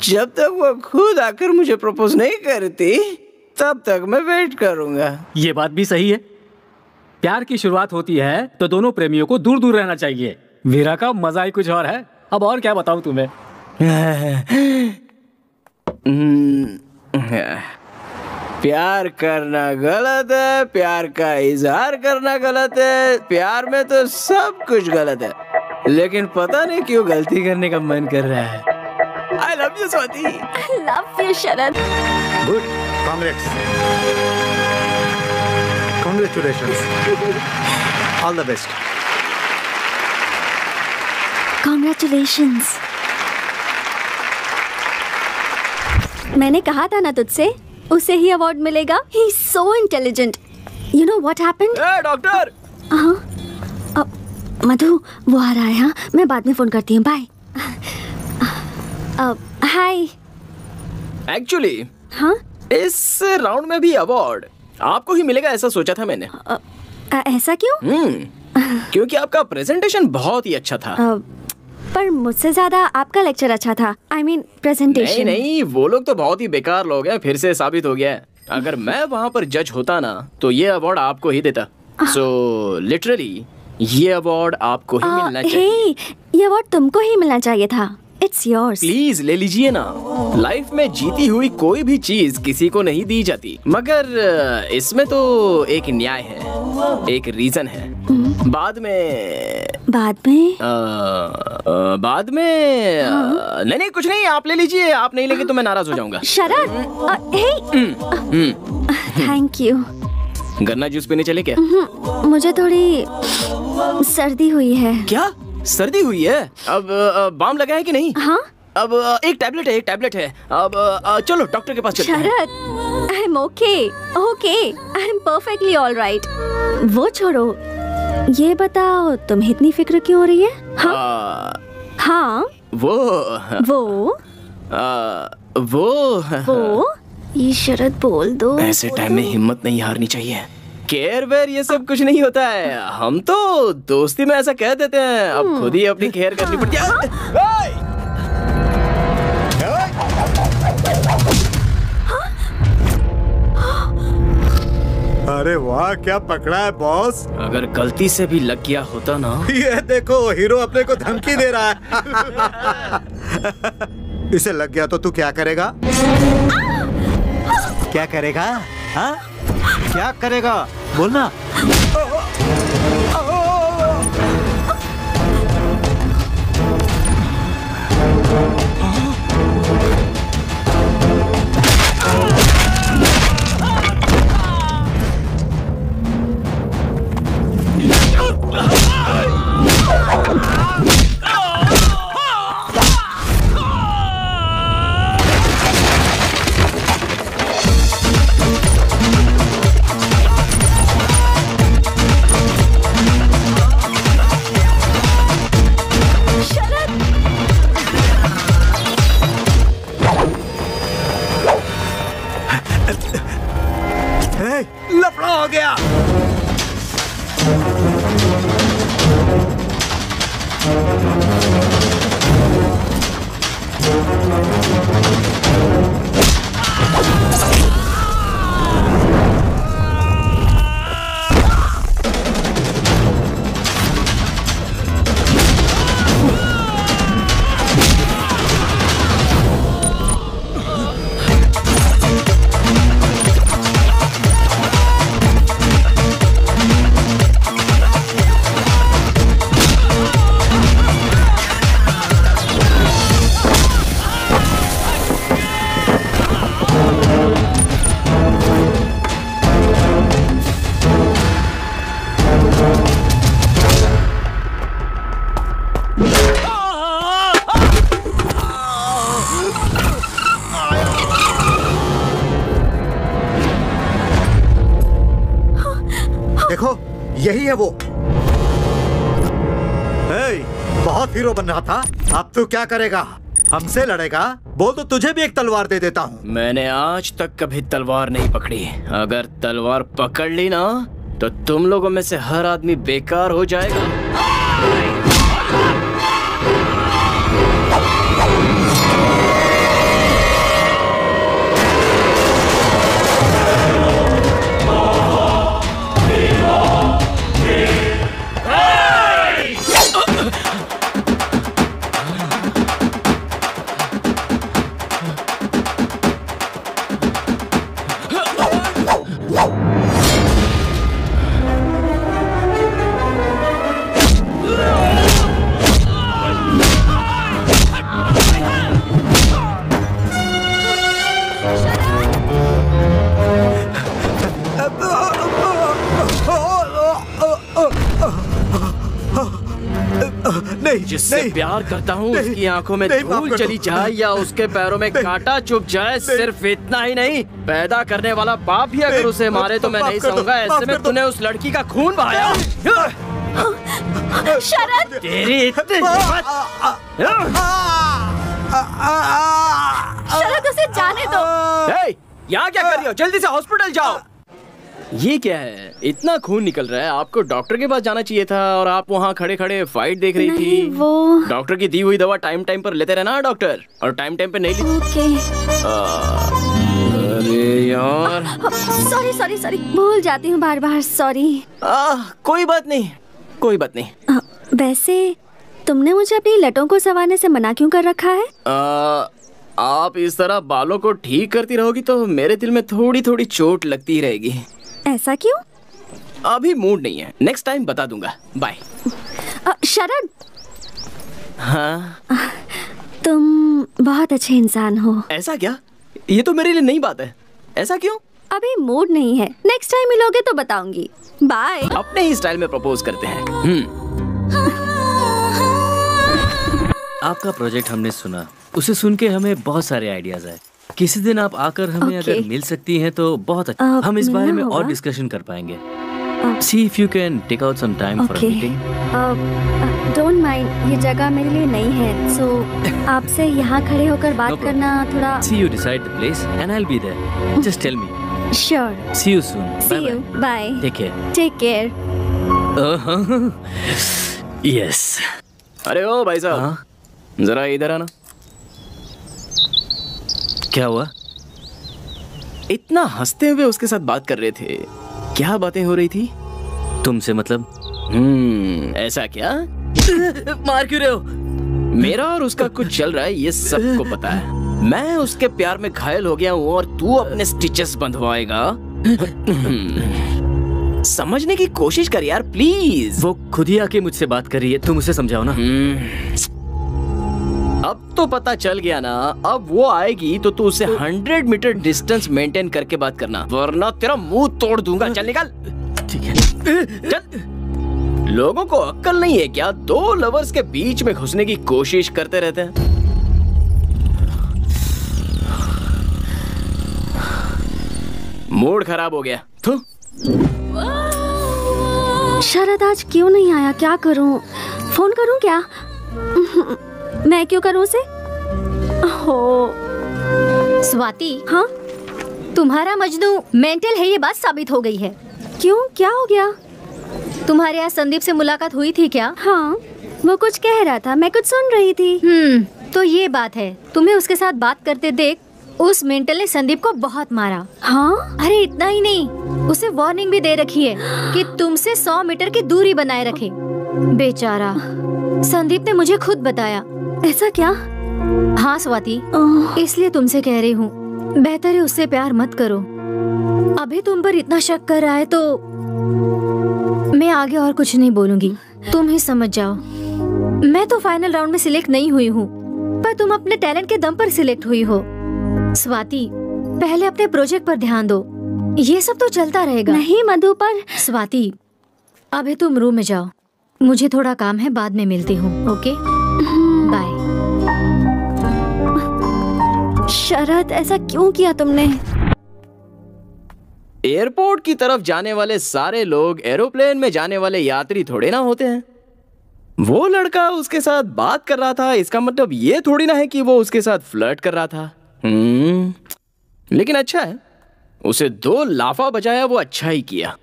जब तक वो खुद आकर मुझे प्रपोज नहीं करती तब तक मैं वेट करूंगा। ये बात भी सही है। प्यार की शुरुआत होती है तो दोनों प्रेमियों को दूर दूर रहना चाहिए। वीरा का मजा ही कुछ और है। अब और क्या बताऊं तुम्हें? प्यार करना गलत है, प्यार का इजहार करना गलत है। प्यार में तो सब कुछ गलत है, लेकिन पता नहीं क्यों गलती करने का मन कर रहा है। I love you Swati. I love you Sharad. Good, congrats, congratulations, all the best। Congratulations। मैंने कहा था ना तुझसे, उसे ही अवार्ड मिलेगा। He is so intelligent। You know what happened? Doctor. Madhu, वो आ रहा है। हाँ, मैं बाद में फोन करती हूँ। बाय। हाय। एक्चुअली हाँ, इस राउंड में भी अवार्ड आपको ही मिलेगा ऐसा सोचा था मैंने। ऐसा क्यों? क्योंकि आपका प्रेजेंटेशन बहुत ही अच्छा था। पर मुझसे ज्यादा आपका लेक्चर अच्छा था। I mean presentation. नहीं, वो लोग तो बहुत ही बेकार लोग हैं। फिर से साबित हो गया है। अगर मैं वहाँ पर जज होता ना तो ये अवार्ड आपको ही देता। सो लिटरली ये अवार्ड आपको ही मिलना चाहिए। ये अवार्ड तुमको ही मिलना चाहिए था। It's yours। प्लीज ले लीजिए ना। लाइफ में जीती हुई कोई भी चीज किसी को नहीं दी जाती, मगर इसमें तो एक न्याय है, एक रीजन है। बाद में नहीं कुछ नहीं, आप ले लीजिए। आप नहीं लेंगे तो मैं नाराज हो जाऊंगा। शरद, थैंक यू। गन्ना जूस पीने चले क्या? मुझे थोड़ी सर्दी हुई है। क्या सर्दी हुई है? अब बाम लगा है कि नहीं? हाँ, अब एक टैबलेट है। अब चलो डॉक्टर के पास चलते हैं। Sharad, I am okay, I am perfectly all right. वो छोड़ो, ये बताओ तुम्हें इतनी फिक्र क्यों हो रही है? हाँ, वो ये शरद बोल दो। ऐसे टाइम में हिम्मत नहीं हारनी चाहिए। केयर वेयर ये सब कुछ नहीं होता है। हम तो दोस्ती में ऐसा कह देते हैं, अब खुद ही अपनी केयर करनी पड़ती है। अरे वाह, क्या पकड़ा है बॉस। अगर गलती से भी लग गया होता ना। ये देखो, हीरो अपने को धमकी दे रहा है। इसे लग गया तो तू क्या करेगा? क्या करेगा? हाँ, क्या करेगा? बोलना। हो गया? यही है वो। बहुत हीरो बन रहा था, अब तू क्या करेगा? हमसे लड़ेगा? बोल तो तुझे भी एक तलवार दे देता हूँ। मैंने आज तक कभी तलवार नहीं पकड़ी। अगर तलवार पकड़ ली ना तो तुम लोगों में से हर आदमी बेकार हो जाएगा। जिससे प्यार करता हूँ उसकी आंखों में धूल चली जाए या उसके पैरों में कांटा चुभ जाए, सिर्फ इतना ही नहीं, पैदा करने वाला बाप भी अगर उसे मारे तो मैं नहीं सहूंगा। ऐसे में तूने उस लड़की का खून बहाया। शरद, तेरी इतनी शरद, उसे जाने दो। यहाँ क्या कर रही हो? जल्दी से हॉस्पिटल जाओ। ये क्या है? इतना खून निकल रहा है, आपको डॉक्टर के पास जाना चाहिए था और आप वहाँ खड़े खड़े फाइट देख रही थी। वो डॉक्टर की दी हुई दवा टाइम टाइम पर लेते रहना डॉक्टर, और टाइम टाइम पे नहीं ली। ओके। अरे यार, सॉरी सॉरी सॉरी, भूल जाती हूँ बार बार, सॉरी। कोई बात नहीं, कोई बात नहीं। वैसे तुमने मुझे अपनी लटों को संवारने से मना क्यों कर रखा है? आप इस तरह बालों को ठीक करती रहोगी तो मेरे दिल में थोड़ी थोड़ी चोट लगती रहेगी। ऐसा क्यों? अभी मूड नहीं है, नेक्स्ट टाइम बता दूंगा। बाय। शरद। हाँ? तुम बहुत अच्छे इंसान हो। ऐसा क्या? ये तो मेरे लिए नई बात है। ऐसा क्यों? अभी मूड नहीं है, नेक्स्ट टाइम मिलोगे तो बताऊंगी। बाय। अपने ही स्टाइल में प्रपोज करते हैं। आपका प्रोजेक्ट हमने सुना, उसे सुन के हमें बहुत सारे आइडियाज आए। किसी दिन आप आकर हमें अगर मिल सकती हैं तो बहुत अच्छा। हम इस बारे में और डिस्कशन कर पाएंगे। See if you can take out some time for a meeting. Don't mind, ये जगह मेरे लिए नई है, so आपसे यहाँ खड़े होकर बात करना थोड़ा। See you decide the place and I'll be there. Just tell me. Sure. See you soon. See you. Bye. Take care. Take care. Yes. अरे ओ भाई साहब, जरा इधर आना। क्या हुआ? इतना हंसते हुए उसके साथ बात कर रहे थे, क्या बातें हो रही थी? तुमसे मतलब? ऐसा क्या? मार क्यों रहे हो? मेरा और उसका कुछ चल रहा है, ये सबको पता है। मैं उसके प्यार में घायल हो गया हूँ और तू अपने स्टिचेस बंधवाएगा। समझने की कोशिश कर यार, प्लीज। वो खुद ही आके मुझसे बात कर रही है, तुम उसे समझाओ ना। अब तो पता चल गया ना, अब वो आएगी तो तू उसे 100 मीटर डिस्टेंस मेंटेन करके बात करना, वरना तेरा मुंह तोड़ दूंगा। चल निकल। ठीक है, चल। लोगों को अक्ल नहीं है क्या? दो लवर्स के बीच में घुसने की कोशिश करते रहते हैं। मूड खराब हो गया। शरद आज क्यों नहीं आया? क्या करूं? फोन करूं क्या? मैं क्यों करूं उसे? हो स्वाति। हाँ? तुम्हारा मजनू मेंटल है, ये बात साबित हो गई है। क्यों, क्या हो गया? तुम्हारे यहाँ संदीप से मुलाकात हुई थी क्या? हाँ, वो कुछ कह रहा था, मैं कुछ सुन रही थी। तो ये बात है, तुम्हें उसके साथ बात करते देख उस मेंटल ने संदीप को बहुत मारा। हाँ? अरे इतना ही नहीं, उसे वार्निंग भी दे रखी है कि तुमसे 100 मीटर की दूरी बनाए रखे। बेचारा संदीप ने मुझे खुद बताया। ऐसा क्या? हाँ स्वाति, इसलिए तुमसे कह रही हूँ, बेहतर है उससे प्यार मत करो। अभी तुम पर इतना शक कर रहा है तो मैं आगे और कुछ नहीं बोलूंगी, तुम ही समझ जाओ। मैं तो फाइनल राउंड में सिलेक्ट नहीं हुई हूँ, पर तुम अपने टैलेंट के दम पर सिलेक्ट हुई हो। स्वाति, पहले अपने प्रोजेक्ट पर ध्यान दो, ये सब तो चलता रहेगा। नहीं मधु, पर स्वाति अभी तुम रूम में जाओ, मुझे थोड़ा काम है, बाद में मिलती हूँ। Okay bye. शरद, ऐसा क्यों किया तुमने? एयरपोर्ट की तरफ जाने वाले सारे लोग एरोप्लेन में जाने वाले यात्री थोड़े ना होते हैं। वो लड़का उसके साथ बात कर रहा था, इसका मतलब ये थोड़ी ना है कि वो उसके साथ फ्लर्ट कर रहा था। लेकिन अच्छा है, उसे 2 लाफा बजाया, वो अच्छा ही किया।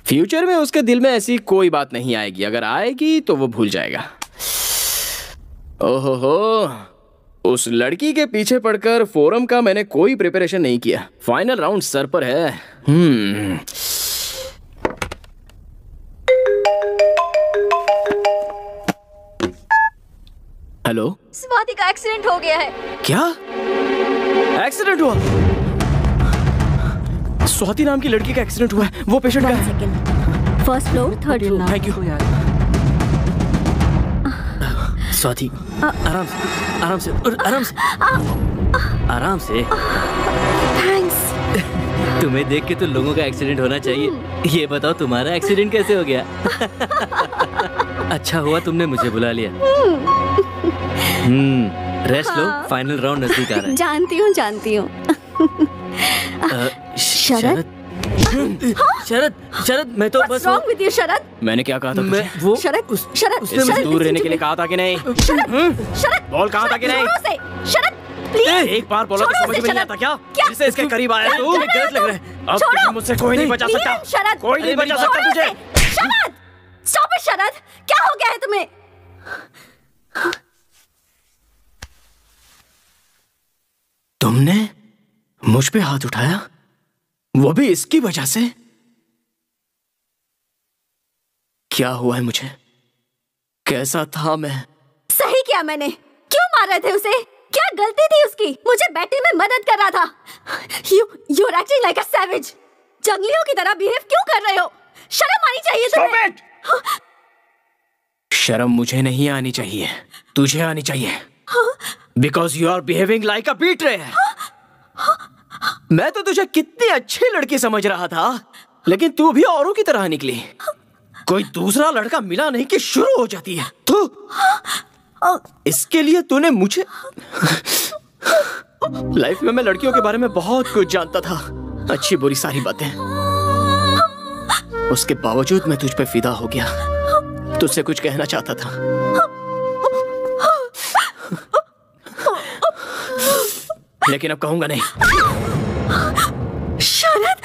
फ्यूचर में उसके दिल में ऐसी कोई बात नहीं आएगी, अगर आएगी तो वो भूल जाएगा। ओहो, उस लड़की के पीछे पड़कर फोरम का मैंने कोई प्रिपरेशन नहीं किया। फाइनल राउंड सर पर है। हेलो, स्वाति का एक्सीडेंट हो गया है। क्या एक्सीडेंट हुआ? स्वाति नाम की लड़की का एक्सीडेंट हुआ है। वो पेशेंट का है। First floor, third floor. Thank you. Swati, आराम से, आराम से, आराम से, आराम से। थैंक्स। तुम्हें देख के तो लोगों का एक्सीडेंट होना चाहिए। ये बताओ तुम्हारा एक्सीडेंट कैसे हो गया? अच्छा हुआ तुमने मुझे बुला लिया। रेस्ट लो, फाइनल राउंड नजदीक आ रहा है। जानती हूँ। शरद, शरद, मैं तो बस wrong with you, शरद? मैंने क्या कहा था? मैं वो शरद, इससे दूर रहने के लिए कहा था कि नहीं? शरद, बोल, कहा था कि नहीं? शरद, प्लीज। एक बार बोला तो समझ में नहीं आता क्या? जिससे इसके करीब आया तू, गलत लग रहा है। अब तुझे मुझसे कोई नहीं बचा सकता। कोई नहीं बचा सकता तुझे। शरद, स्टॉप इट शरद, क्या हो गया है तुम्हें? तुमने मुझ पे हाथ उठाया, वो भी इसकी वजह से? क्या हुआ है मुझे? कैसा था मैं? सही किया मैंने। क्यों मार रहे थे उसे? क्या गलती थी उसकी? मुझे बैटरी में मदद कर रहा था। You're acting like a savage. जंगलियों की तरह बिहेव क्यों कर रहे हो? शर्म आनी चाहिए तुम्हें। शर्म मुझे नहीं आनी चाहिए, तुझे आनी चाहिए। Because you are behaving like a betrayer. मैं तो तुझे कितनी अच्छी लड़की समझ रहा था, लेकिन तू भी औरों की तरह निकली। कोई दूसरा लड़का मिला नहीं कि शुरू हो जाती है तू। इसके लिए तूने मुझे लाइफ में मैं लड़कियों के बारे में बहुत कुछ जानता था, अच्छी बुरी सारी बातें। उसके बावजूद मैं तुझ पे फिदा हो गया, तुझसे कुछ कहना चाहता था। लेकिन अब कहूंगा नहीं। शरद,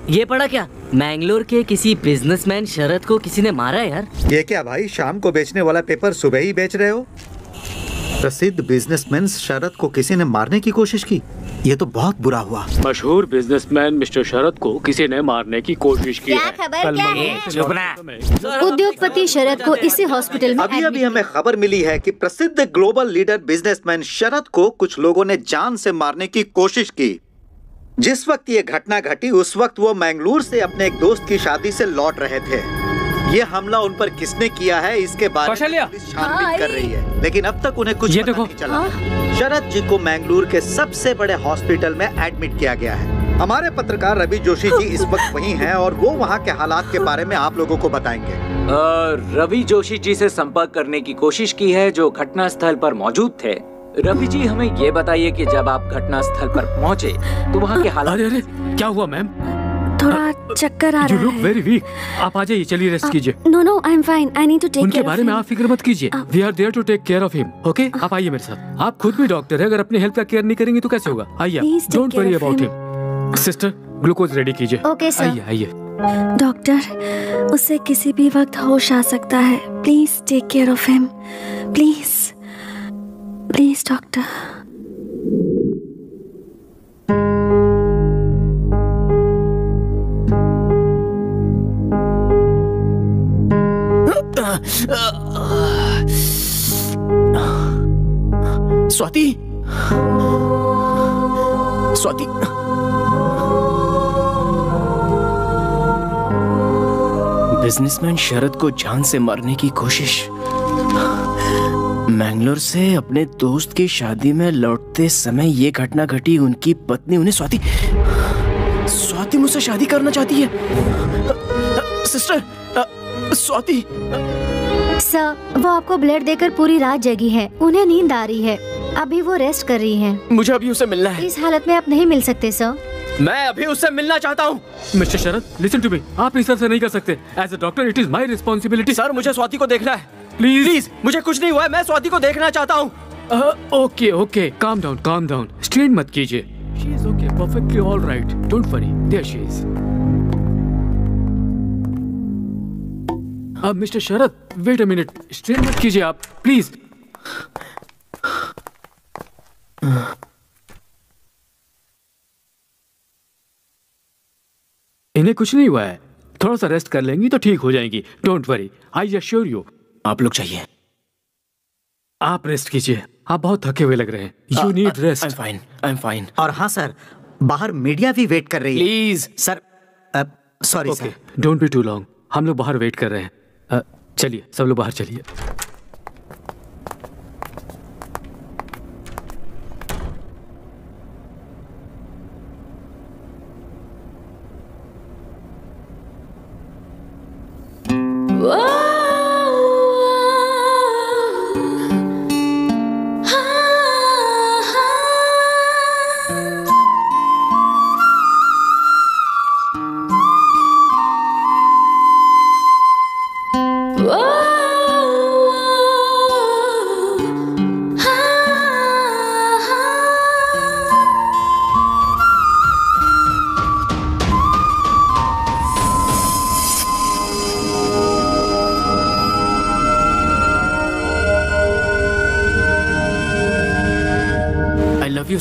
ये पढ़ा क्या? मैंगलोर के किसी बिजनेसमैन शरद को किसी ने मारा यार। ये क्या भाई, शाम को बेचने वाला पेपर सुबह ही बेच रहे हो? प्रसिद्ध बिजनेसमैन शरद को किसी ने मारने की कोशिश की, ये तो बहुत बुरा हुआ। मशहूर बिजनेसमैन मिस्टर शरद को किसी ने मारने की कोशिश की है। खबर क्या है? उद्योगपति शरद को इसी हॉस्पिटल में अभी हमें खबर मिली है कि प्रसिद्ध ग्लोबल लीडर बिजनेसमैन शरद को कुछ लोगों ने जान से मारने की कोशिश की। जिस वक्त ये घटना घटी उस वक्त वो मैंगलोर से अपने एक दोस्त की शादी से लौट रहे थे। ये हमला उन पर किसने किया है इसके बारे में पुलिस छानबीन कर रही है, लेकिन अब तक उन्हें कुछ पता नहीं चला। शरद जी को मैंगलोर के सबसे बड़े हॉस्पिटल में एडमिट किया गया है। हमारे पत्रकार रवि जोशी जी इस वक्त वहीं हैं और वो वहाँ के हालात के बारे में आप लोगों को बताएंगे। रवि जोशी जी से संपर्क करने की कोशिश की है जो घटना स्थल पर मौजूद थे। रवि जी, हमें ये बताइए कि जब आप घटना स्थल पर पहुँचे तो वहाँ के हालात। अरे क्या हुआ मैम? थोड़ा चक्कर आ You रहा look है। very weak. आप आ जाइए, चलिए रेस्ट कीजिए। No, I'm fine. I need to take उनके care of बारे में him. आप फिक्र मत कीजिए। We are there to take care of him. Okay? आप आइए मेरे साथ। आप खुद भी डॉक्टर है, अगर अपनी हेल्थ का केयर नहीं करेंगे तो कैसे होगा? आइए। Please take Don't care worry of about him. him. Sister, glucose ready कीजिए। Okay, sir. आइए आइए। डॉक्टर, उसे किसी भी वक्त होश आ सकता है। Please take care of him. Please please doctor. Swati, Swati, businessman Sharad को जान से मारने की कोशिश। मैंगलोर से अपने दोस्त की शादी में लौटते समय ये घटना घटी। उनकी पत्नी उन्हें स्वाति मुझसे शादी करना चाहती है। सिस्टर, स्वाति। सर, वो आपको ब्लड देकर पूरी रात जगी है। उन्हें नींद आ रही है। अभी वो रेस्ट कर रही हैं। मुझे अभी उससे मिलना है। इस हालत में आप नहीं मिल सकते सर। मैं अभी उससे मिलना चाहता हूँ। Mister Sharad, listen to me. आप इस तरह से नहीं कर सकते। As a doctor it is my responsibility. Sir, मुझे स्वाति को देखना है। प्लीज, मुझे कुछ नहीं हुआ है। मैं स्वाति को देखना चाहता हूँ। Okay okay, calm down. Strain मत कीजिए। She is okay, perfectly all right. Don't worry, there she is. अब mister Sharad, wait a minute. Strain मत कीजिए आप, प्लीज। इन्हें कुछ नहीं हुआ है। थोड़ा सा रेस्ट कर लेंगी तो ठीक हो जाएंगी। Don't worry, I assure you. आप लोग चाहिए। आप रेस्ट कीजिए। आप बहुत थके हुए लग रहे हैं। You need rest. I am fine. और हाँ सर, बाहर मीडिया भी वेट कर रही है। Please sir, sorry sir. Don't be too long. हम लोग बाहर वेट कर रहे हैं। चलिए, सब लोग बाहर चलिए।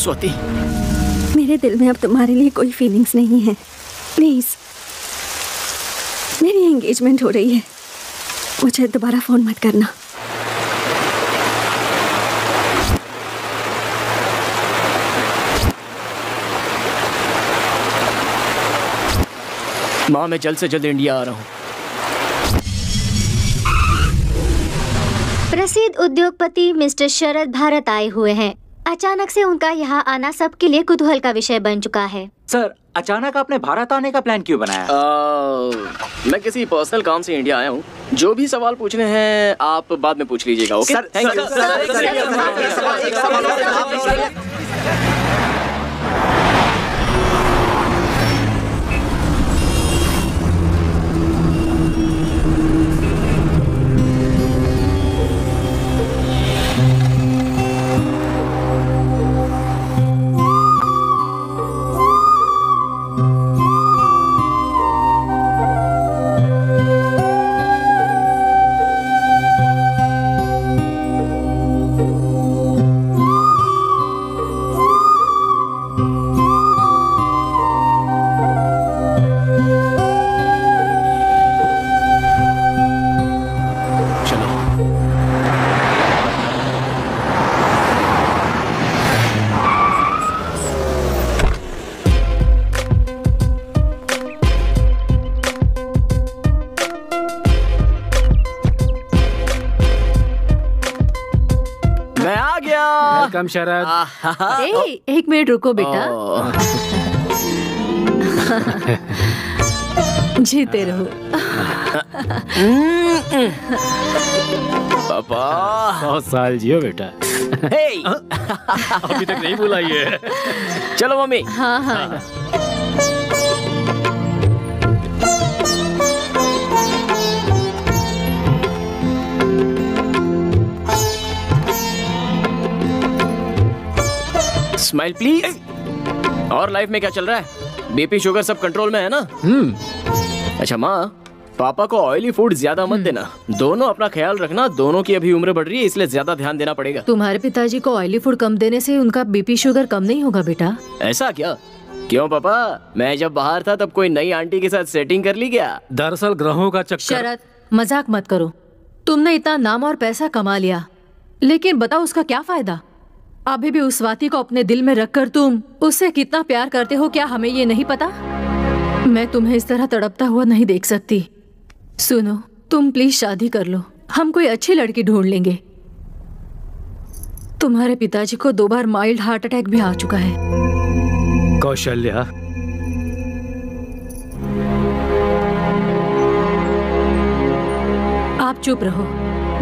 स्वाति, मेरे दिल में अब तुम्हारे लिए कोई फीलिंग्स नहीं है। प्लीज, मेरी एंगेजमेंट हो रही है। मुझे दोबारा फोन मत करना। माँ, मैं जल्द से जल्द इंडिया आ रहा हूँ। प्रसिद्ध उद्योगपति मिस्टर शरद भारत आए हुए हैं। अचानक से उनका यहाँ आना सबके लिए कुतूहल का विषय बन चुका है। सर, अचानक आपने भारत आने का प्लान क्यों बनाया? मैं किसी पर्सनल काम से इंडिया आया हूँ। जो भी सवाल पूछने हैं आप बाद में पूछ लीजिएगा। ओके? Thank you. वेलकम शरद। एक मिनट रुको बेटा। जीते रहो। पापा 100 साल जियो बेटा। अभी तक नहीं बुलाई है। चलो मम्मी। हाँ हाँ। Smile please. और लाइफ में क्या चल रहा है? बीपी शुगर सब कंट्रोल में है ना? अच्छा माँ, पापा को ऑयली फूड ज्यादा मत देना। दोनों अपना ख्याल रखना, दोनों की अभी उम्र बढ़ रही है इसलिए ज्यादा ध्यान देना पड़ेगा। तुम्हारे पिताजी को ऑयली फूड कम देने से उनका बीपी शुगर कम नहीं होगा बेटा। ऐसा क्या? क्यों पापा, मैं जब बाहर था तब कोई नई आंटी के साथ सेटिंग कर ली क्या? दरअसल ग्रहों का चक्कर। शरद, मजाक मत करो। तुमने इतना नाम और पैसा कमा लिया, लेकिन बताओ उसका क्या फायदा? अभी भी उस स्वाति को अपने दिल में रखकर तुम उससे कितना प्यार करते हो, क्या हमें ये नहीं पता? मैं तुम्हें इस तरह तड़पता हुआ नहीं देख सकती। सुनो, तुम प्लीज शादी कर लो, हम कोई अच्छी लड़की ढूंढ लेंगे। तुम्हारे पिताजी को 2 बार माइल्ड हार्ट अटैक भी आ चुका है। कौशल्या, आप चुप रहो।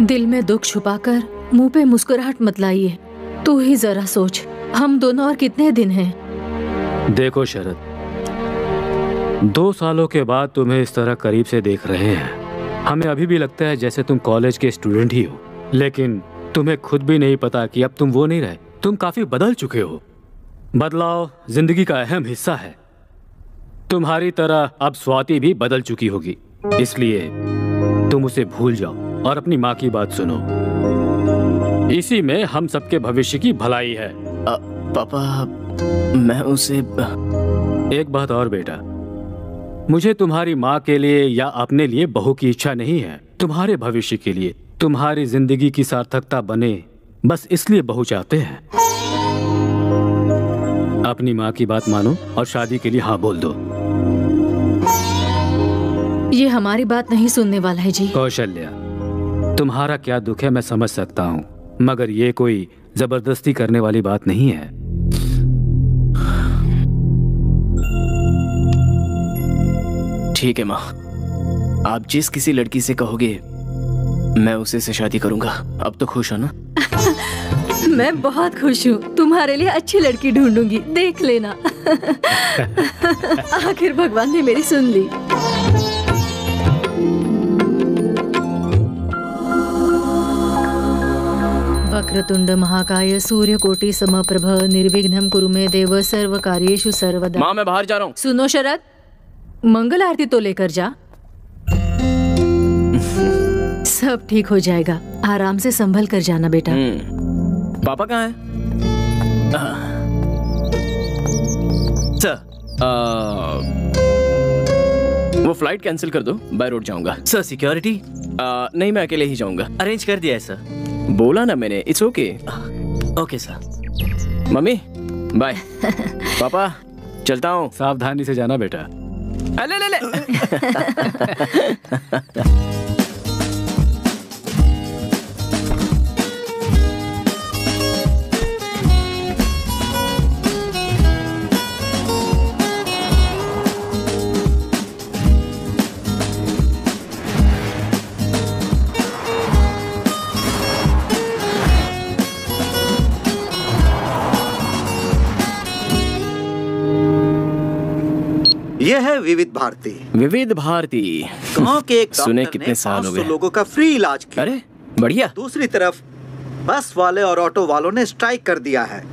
दिल में दुख छुपाकर मुंह पे मुस्कुराहट मत लाइए। तू ही जरा सोच, हम दोनों और कितने दिन हैं? देखो शरद, 2 सालों के बाद तुम्हें इस तरह करीब से देख रहे हैं। हमें अभी भी लगता है जैसे तुम कॉलेज के स्टूडेंट ही हो, लेकिन तुम्हें खुद भी नहीं पता कि अब तुम वो नहीं रहे। तुम काफी बदल चुके हो। बदलाव जिंदगी का अहम हिस्सा है। तुम्हारी तरह अब स्वाति भी बदल चुकी होगी, इसलिए तुम उसे भूल जाओ और अपनी माँ की बात सुनो। इसी में हम सबके भविष्य की भलाई है। पापा, मैं उसे एक बात और बेटा, मुझे तुम्हारी माँ के लिए या अपने लिए बहू की इच्छा नहीं है। तुम्हारे भविष्य के लिए, तुम्हारी जिंदगी की सार्थकता बने, बस इसलिए बहू चाहते हैं। अपनी माँ की बात मानो और शादी के लिए हाँ बोल दो। ये हमारी बात नहीं सुनने वाला है जी। कौशल्या, तुम्हारा क्या दुख है मैं समझ सकता हूँ, मगर ये कोई जबरदस्ती करने वाली बात नहीं है। ठीक है माँ, आप जिस किसी लड़की से कहोगे मैं उसे से शादी करूंगा। अब तो खुश हो ना? मैं बहुत खुश हूँ। तुम्हारे लिए अच्छी लड़की ढूंढूंगी, देख लेना। आखिर भगवान ने मेरी सुन ली। वक्रतुंड महाकाय सूर्यकोटि समप्रभ निर्विघ्नं कुरु मे देव सर्वकार्येषु सर्वदा। माँ, मैं बाहर जा रहा हूँ। सुनो शरद, मंगल आरती तो लेकर जा। सब ठीक हो जाएगा, आराम से संभल कर जाना बेटा। पापा कहाँ हैं? सर, वो फ्लाइट कैंसिल कर दो, बाय रोड जाऊंगा। Sir security? नहीं, मैं अकेले ही जाऊंगा। अरेंज कर दिया है सर। बोला ना मैंने, it's okay. Okay sir. Mummy bye. Papa चलता हूँ। सावधानी से जाना बेटा। ले ले ले। यह है विविध भारती। विविध भारती गांव के एक सुने डॉक्टर कितने ने साल हो 500 गए लोगों का फ्री इलाज किया। अरे बढ़िया। दूसरी तरफ बस वाले और ऑटो वालों ने स्ट्राइक कर दिया है,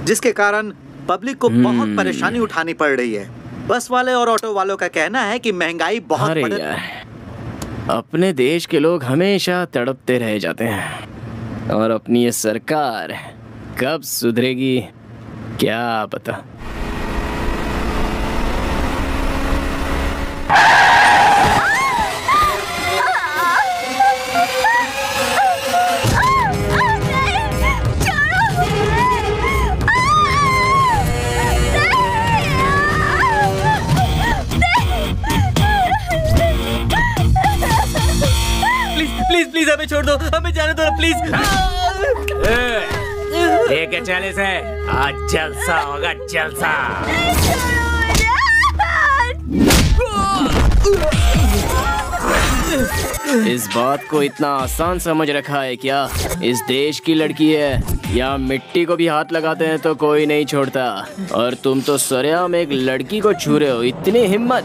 जिसके कारण पब्लिक को बहुत परेशानी उठानी पड़ रही है। बस वाले और ऑटो वालों का कहना है कि महंगाई बहुत बढ़ रही है। अपने देश के लोग हमेशा तड़पते रह जाते हैं और अपनी ये सरकार कब सुधरेगी क्या पता। प्लीज हमें छोड़ दो, हमें जाने दो प्लीज। ठीक है, चले से आज जलसा होगा, जलसा। इस बात को इतना आसान समझ रखा है क्या? इस देश की लड़की है, या मिट्टी को भी हाथ लगाते हैं तो कोई नहीं छोड़ता, और तुम तो सरेआम एक लड़की को छू रहे हो। इतनी हिम्मत!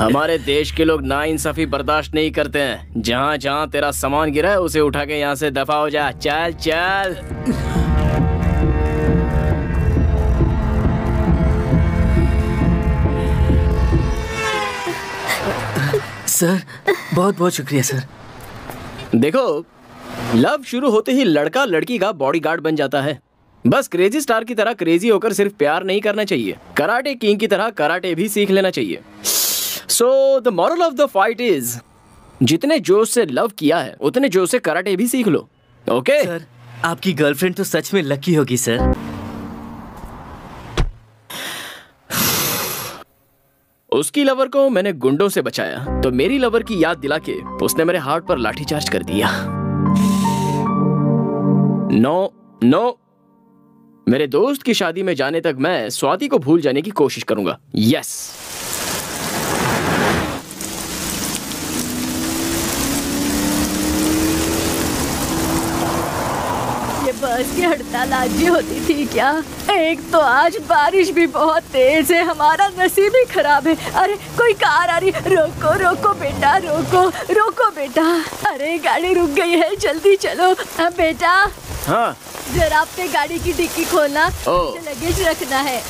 हमारे देश के लोग नाइंसाफी बर्दाश्त नहीं करते हैं। जहाँ जहाँ तेरा सामान गिरा है उसे उठा के यहाँ से दफा हो जा। चल चल। सर बहुत बहुत शुक्रिया सर। देखो, लव शुरू होते ही लड़का लड़की का बॉडीगार्ड बन जाता है। बस क्रेजी स्टार की तरह क्रेजी होकर सिर्फ प्यार नहीं करना चाहिए, कराटे किंग की तरह कराटे भी सीख लेना चाहिए। So the moral of the fight is, जितने जोश से लव किया है उतने जोश से कराटे भी सीख लो। ओके सर, आपकी गर्लफ्रेंड तो सच में लकी होगी सर। उसकी लवर को मैंने गुंडों से बचाया तो मेरी लवर की याद दिला के उसने मेरे हार्ट पर लाठीचार्ज कर दिया। नो नो, मेरे दोस्त की शादी में जाने तक मैं स्वाति को भूल जाने की कोशिश करूंगा। यस। ये बस की हड़ताल आज भी होती थी क्या? एक तो आज बारिश भी बहुत तेज है, हमारा नसीब ही खराब है। अरे कोई कार आ रही, रोको रोको बेटा, रोको रोको बेटा। अरे गाड़ी रुक गई है, जल्दी चलो। बेटा हाँ, जरा अपने गाड़ी की डिक्की खोलना, मुझे लगेज रखना है।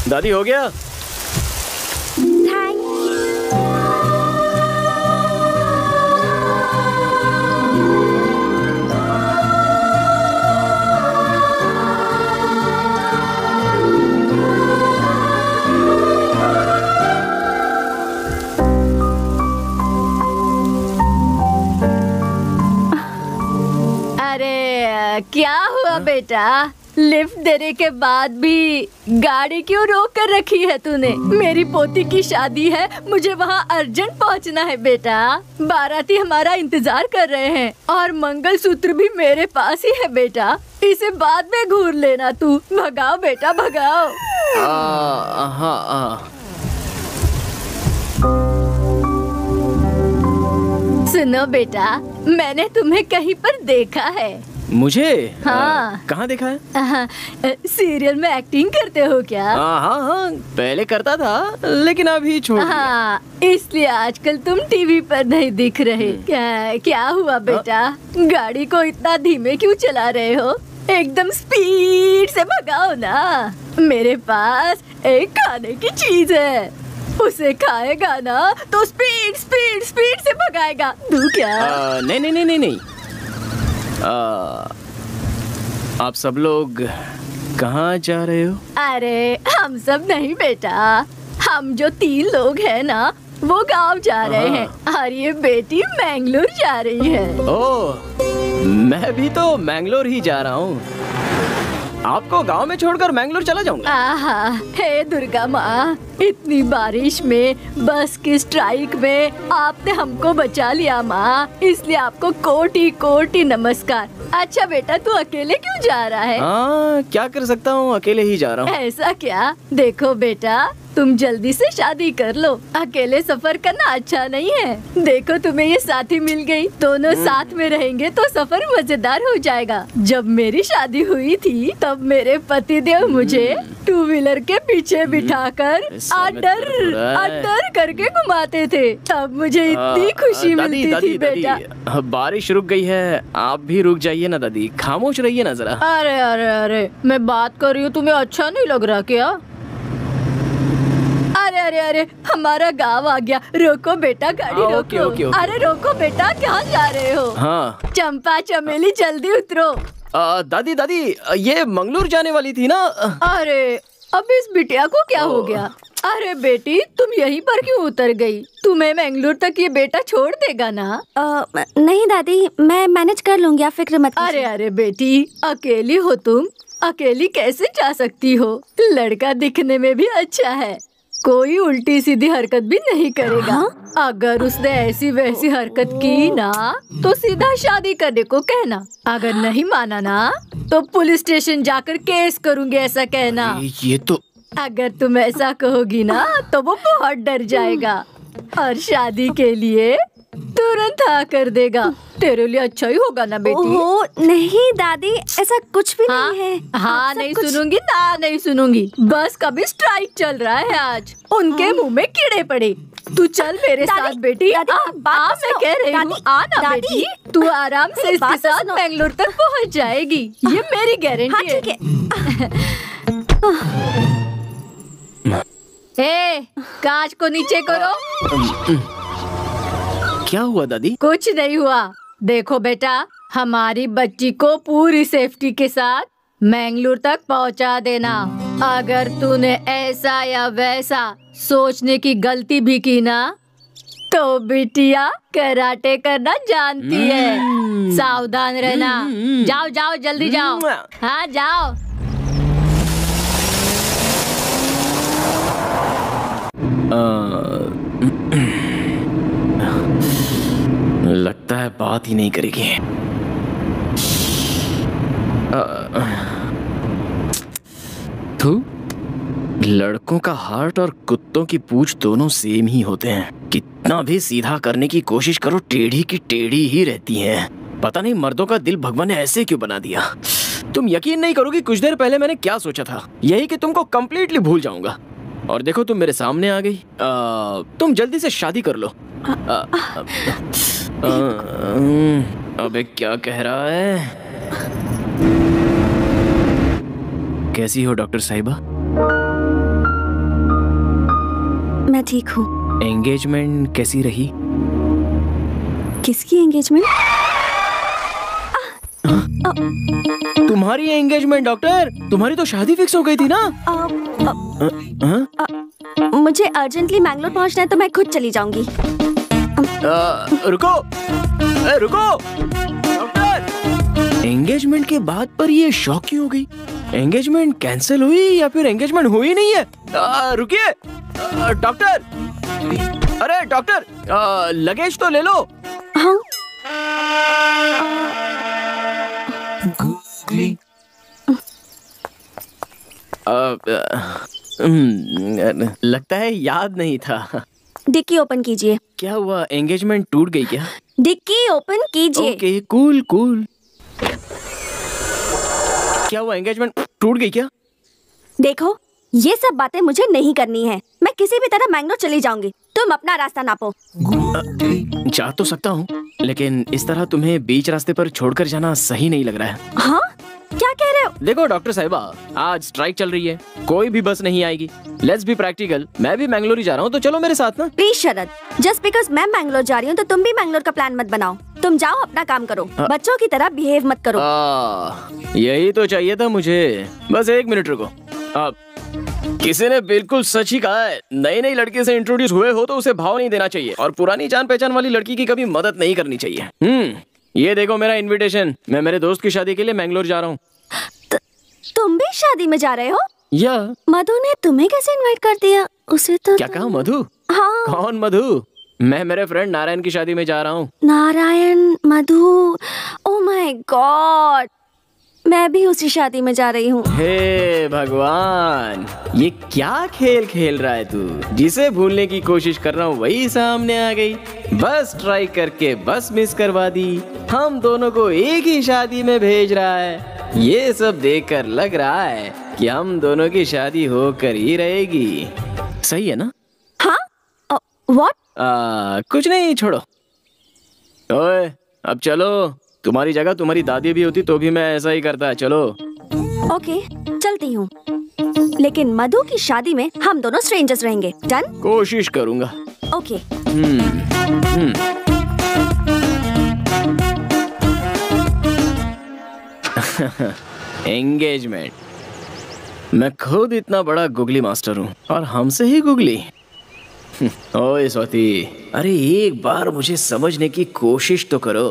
दादी हो गया? क्या हुआ बेटा? लिफ्ट देने के बाद भी गाड़ी क्यों रोक कर रखी है तूने? मेरी पोती की शादी है, मुझे वहाँ अर्जेंट पहुँचना है बेटा। बाराती हमारा इंतजार कर रहे हैं और मंगलसूत्र भी मेरे पास ही है बेटा। इसे बाद में घूर लेना तू। भगाओ बेटा भगाओ। सुनो बेटा, मैंने तुम्हें कहीं पर देखा है। मुझे? हाँ। कहाँ देखा है? सीरियल में एक्टिंग करते हो क्या? हाँ, पहले करता था लेकिन अभी छोड़ दिया। हाँ, इसलिए आजकल तुम टीवी पर नहीं दिख रहे। क्या हुआ बेटा? गाड़ी को इतना धीमे क्यों चला रहे हो? एकदम स्पीड से भगाओ ना। मेरे पास एक खाने की चीज है, उसे खाएगा ना तो स्पीड स्पीड स्पीड से भगाएगा। तू क्या? नहीं। आप सब लोग कहाँ जा रहे हो? अरे हम सब नहीं बेटा, हम जो 3 लोग हैं ना वो गांव जा रहे हैं और ये बेटी मैंगलोर जा रही है। ओह, मैं भी तो मैंगलोर ही जा रहा हूँ। आपको गांव में छोड़कर मैंगलोर चला जाऊंगा। हे दुर्गा माँ, इतनी बारिश में बस की स्ट्राइक में आपने हमको बचा लिया माँ, इसलिए आपको कोटि कोटि नमस्कार। अच्छा बेटा, तू अकेले क्यों जा रहा है? क्या कर सकता हूँ, अकेले ही जा रहा हूँ। ऐसा क्या? देखो बेटा, तुम जल्दी से शादी कर लो, अकेले सफर करना अच्छा नहीं है। देखो तुम्हें ये साथी मिल गई, दोनों साथ में रहेंगे तो सफर मजेदार हो जाएगा। जब मेरी शादी हुई थी तब मेरे पतिदेव मुझे 2 व्हीलर के पीछे बिठाकर अड्डर करके घुमाते थे, तब मुझे इतनी खुशी मिलती थी बेटा। बारिश रुक गई है, आप भी रुक जाइए ना दादी, खामोश रहिए ना जरा। अरे अरे अरे, मैं बात कर रही हूँ, तुम्हें अच्छा नहीं लग रहा क्या? अरे अरे अरे, हमारा गांव आ गया। रोको बेटा, गाड़ी रोको। ओके। अरे रोको बेटा, कहाँ जा रहे हो? हाँ। चंपा चमेली जल्दी उतरो। दादी ये मंगलोर जाने वाली थी ना। अरे अब इस बिटिया को क्या हो गया? अरे बेटी, तुम यहीं पर क्यों उतर गई? तुम्हें मैंगलोर तक ये बेटा छोड़ देगा ना? नहीं दादी, मैं मैनेज कर लूंगी, आप फिक्र मत कीजिए। अरे अरे बेटी, अकेली हो तुम? अकेली कैसे जा सकती हो? लड़का दिखने में भी अच्छा है, कोई उल्टी सीधी हरकत भी नहीं करेगा। अगर उसने ऐसी वैसी हरकत की ना तो सीधा शादी करने को कहना। अगर नहीं माना ना तो पुलिस स्टेशन जाकर केस करूंगी, ऐसा कहना। ये तो अगर तुम ऐसा कहोगी ना तो वो बहुत डर जाएगा और शादी के लिए तुरंत हाँ कर देगा। तेरे लिए अच्छा ही होगा ना बेटी। ओहो नहीं दादी, ऐसा कुछ भी नहीं है। हाँ नहीं सुनूंगी ना, नहीं सुनूंगी। बस कभी स्ट्राइक चल रहा है आज, उनके मुंह में कीड़े पड़े। तू चल मेरे साथ बेटी। मैं कह रही हूँ आ ना बेटी, तू आराम से इसके साथ बेंगलोर तक पहुँच जाएगी, ये मेरी गारंटी है। ए, कांच को नीचे करो। क्या हुआ दादी? कुछ नहीं हुआ। देखो बेटा, हमारी बच्ची को पूरी सेफ्टी के साथ मैंगलोर तक पहुंचा देना। अगर तूने ऐसा या वैसा सोचने की गलती भी की ना, तो बिटिया कराटे करना जानती है। सावधान रहना। जाओ जाओ जल्दी जाओ। हाँ जाओ। लगता है बात ही नहीं करेगी। लड़कों का हार्ट और कुत्तों की पूंछ दोनों सेम ही होते हैं। कितना भी सीधा करने की कोशिश करो, टेढ़ी की टेढ़ी ही रहती हैं। पता नहीं मर्दों का दिल भगवान ने ऐसे क्यों बना दिया। तुम यकीन नहीं करोगी, कुछ देर पहले मैंने क्या सोचा था, यही कि तुमको कंप्लीटली भूल जाऊंगा। और देखो तुम मेरे सामने आ गई। तुम जल्दी से शादी कर लो। अबे क्या कह रहा है? कैसी हो डॉक्टर साहिबा? मैं ठीक हूँ। एंगेजमेंट कैसी रही? किसकी एंगेजमेंट? तुम्हारी एंगेजमेंट डॉक्टर, तुम्हारी तो शादी फिक्स हो गई थी ना? मुझे अर्जेंटली मैंगलोर पहुंचना है, तो मैं खुद चली जाऊंगी। रुको, रुको डॉक्टर। एंगेजमेंट के बाद पर ये शॉक क्यों हो गई? एंगेजमेंट कैंसिल हुई या फिर एंगेजमेंट हुई नहीं है? रुकिए डॉक्टर। अरे डॉक्टर, लगेज तो ले लो। हाँ। लगता है याद नहीं था। डिक्की ओपन कीजिए। क्या हुआ, एंगेजमेंट टूट गई क्या? डिक्की ओपन कीजिए। Okay cool cool. क्या हुआ, एंगेजमेंट टूट गई क्या? देखो, ये सब बातें मुझे नहीं करनी है। मैं किसी भी तरह मैंगलोर चली जाऊंगी। तुम अपना रास्ता नापो। जा तो सकता हूँ, लेकिन इस तरह तुम्हें बीच रास्ते पर छोड़कर जाना सही नहीं लग रहा है। हाँ? क्या कह रहे हो? देखो डॉक्टर साहिबा, आज स्ट्राइक चल रही है, कोई भी बस नहीं आएगी। Let's be practical. मैं भी मैंगलोर ही जा रहा हूँ, तो चलो मेरे साथ ना। प्लीज शरद, जस्ट बिकॉज मैं मैंगलोर जा रही हूँ तो तुम भी मैंगलोर का प्लान मत बनाओ। तुम जाओ, अपना काम करो। बच्चों की तरह बिहेव मत करो। यही तो चाहिए था मुझे। बस एक मिनट रुको। किसी ने बिल्कुल सच ही कहा है, नई नई लड़की से इंट्रोड्यूस हुए हो तो उसे भाव नहीं देना चाहिए, और पुरानी जान पहचान वाली लड़की की कभी मदद नहीं करनी चाहिए। ये देखो मेरा इनविटेशन। मैं मेरे दोस्त की शादी के लिए मैंगलोर जा रहा हूँ। तुम भी शादी में जा रहे हो? या मधु ने तुम्हें कैसे इनवाइट कर दिया? उसे तो क्या कहा? मधु? हाँ। कौन मधु? मैं मेरे फ्रेंड नारायण की शादी में जा रहा हूँ। नारायण? मधु? ओह माय गॉड, मैं भी उसी शादी में जा रही हूँ। हे भगवान, ये क्या खेल खेल रहा है तू? जिसे भूलने की कोशिश कर रहा हूँ वही सामने आ गई। बस ट्राई करके बस मिस करवा दी। हम दोनों को एक ही शादी में भेज रहा है। ये सब देखकर लग रहा है कि हम दोनों की शादी होकर ही रहेगी। सही है ना? हाँ? व्हाट? कुछ नहीं, छोड़ो। ओए अब चलो। तुम्हारी जगह तुम्हारी दादी भी होती तो भी मैं ऐसा ही करता। चलो। ओके, चलती हूँ, लेकिन मधु की शादी में हम दोनों स्ट्रेंजर्स रहेंगे। डन? कोशिश करूंगा। ओके। एंगेजमेंट। मैं खुद इतना बड़ा गुगली मास्टर हूँ और हमसे ही गुगली। ओए स्वाति, अरे एक बार मुझे समझने की कोशिश तो करो।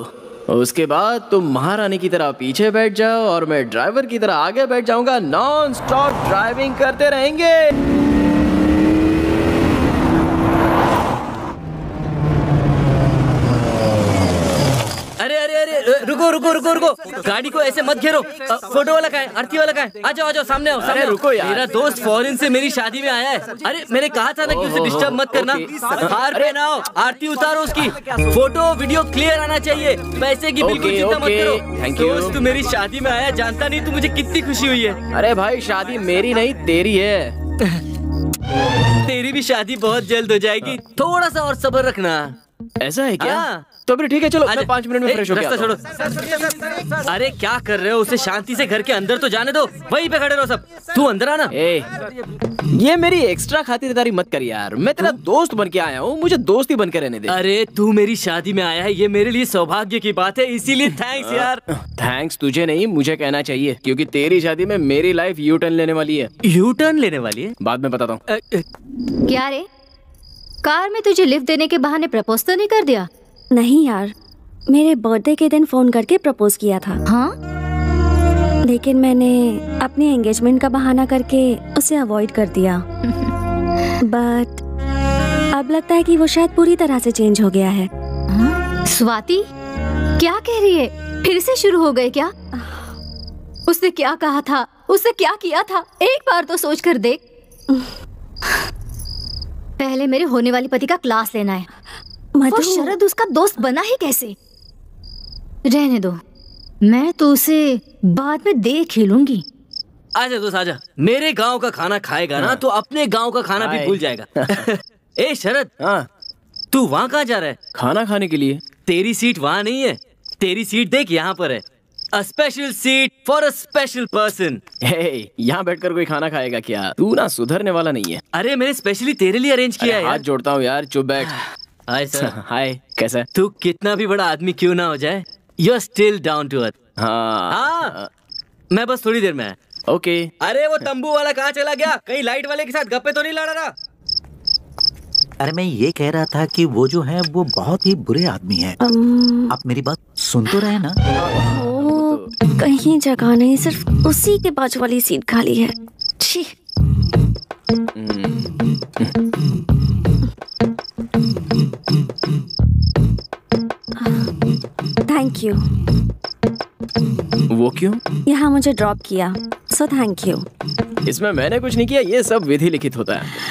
उसके बाद तुम महारानी की तरह पीछे बैठ जाओ और मैं ड्राइवर की तरह आगे बैठ जाऊंगा। नॉन स्टॉप ड्राइविंग करते रहेंगे। अरे अरे अरे रुको रुको। गाड़ी को ऐसे मत घेरो। फोटो वाला कहाँ है? आरती वाला कहाँ है? आ जाओ सामने आओ। अरे रुको यार, मेरा दोस्त फॉरेन से मेरी शादी में आया है। अरे मैंने कहा था ना कि उसे डिस्टर्ब मत करना। हार पहनाओ, आरती उतारो उसकी। फोटो वीडियो क्लियर आना चाहिए। पैसे की बिल्कुल चिंता मत करो। Thank you. दोस्त तू मेरी शादी में आया, जानता नहीं तू मुझे कितनी खुशी हुई है। अरे भाई शादी मेरी नहीं तेरी है। तेरी भी शादी बहुत जल्द हो जाएगी, थोड़ा सा और सब्र रखना। ऐसा है क्या? तो फिर ठीक है, चलो मैं 5 मिनट में फ्रेश हो गया। छोड़ो। अरे क्या कर रहे हो? उसे शांति से घर के अंदर तो जाने दो। वहीं पे खड़े रहो सब। तू अंदर आना। ये मेरी एक्स्ट्रा खातिरदारी मत कर यार। मैं तेरा दोस्त बन के आया हूँ, मुझे दोस्ती बन के रहने दे। अरे तू मेरी शादी में आया है, ये मेरे लिए सौभाग्य की बात है, इसीलिए थैंक्स यार। थैंक्स तुझे नहीं, मुझे कहना चाहिए, क्योंकि तेरी शादी में मेरी लाइफ यू टर्न लेने वाली है। यू टर्न लेने वाली है? बाद में बताता हूँ। क्या रे, कार में तुझे लिफ्ट देने के बहाने प्रपोज तो नहीं कर दिया? नहीं यार, मेरे बर्थडे के दिन फोन करके प्रपोज किया था। हाँ? लेकिन मैंने अपने एंगेजमेंट का बहाना करके उसे अवॉइड कर दिया। बट अब लगता है कि वो शायद पूरी तरह से चेंज हो गया है। हाँ? स्वाति क्या कह रही है? फिर से शुरू हो गए क्या? उसने क्या कहा था, उसने क्या किया था? एक बार तो सोच कर देख। पहले मेरे होने वाली पति का क्लास लेना है। वो शरद उसका दोस्त बना ही कैसे? रहने दो, मैं तो उसे बाद में देख ही लूंगी। आजा दोस्त आजा। मेरे गांव का खाना खाएगा ना तो अपने गांव का खाना भी भूल जाएगा। ए शरद, तू वहाँ कहाँ जा रहा है? खाना खाने के लिए। तेरी सीट वहाँ नहीं है, तेरी सीट देख यहाँ पर है। A special seat for a special person. यहाँ बैठकर कोई खाना खाएगा क्या? तू ना सुधरने वाला नहीं है। अरे मैंने स्पेशली तेरे लिए अरेंज किया है। हाथ जोड़ता हूँ यार, चुप बैठ। Hi sir. हाय, कैसा है? तू कितना भी बड़ा आदमी क्यों ना हो जाए, you're still down to earth. हाँ, मैं बस थोड़ी देर में आया। ओके। अरे वो तंबू वाला कहाँ चला गया? कहीं लाइट वाले के साथ गप्पे तो नहीं लड़ा रहा? अरे मैं ये कह रहा था कि वो जो है वो बहुत ही बुरे आदमी हैं। आप मेरी बात सुन तो रहे ना? कहीं जगह नहीं, सिर्फ उसी के बाजू वाली सीट खाली है। छी। Thank you. वो क्यों? यहाँ मुझे ड्रॉप किया, सो थैंक यू। इसमें मैंने कुछ नहीं किया, ये सब विधि लिखित होता है।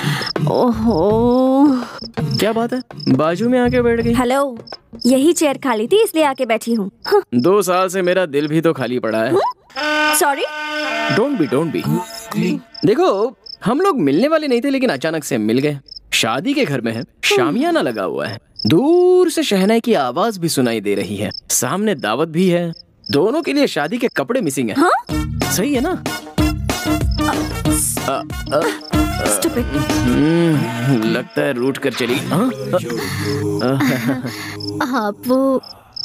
ओहो, क्या बात है? बाजू में आके बैठ गई। हेलो, यही चेयर खाली थी इसलिए आके बैठी हूँ। 2 साल से मेरा दिल भी तो खाली पड़ा है। सॉरी। Don't be. देखो, हम लोग मिलने वाले नहीं थे, लेकिन अचानक से मिल गए। शादी के घर में है, शामियाना लगा हुआ है, दूर से शहनाई की आवाज भी सुनाई दे रही है, सामने दावत भी है। दोनों के लिए शादी के कपड़े मिसिंग हैं। सही है ना? लगता है रूठ कर चली। आप वो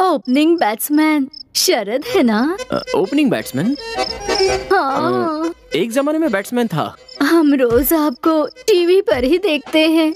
ओपनिंग बैट्समैन शरद है ना? Opening batsman? हाँ। एक जमाने में बैट्समैन था। हम रोज आपको टीवी पर ही देखते हैं,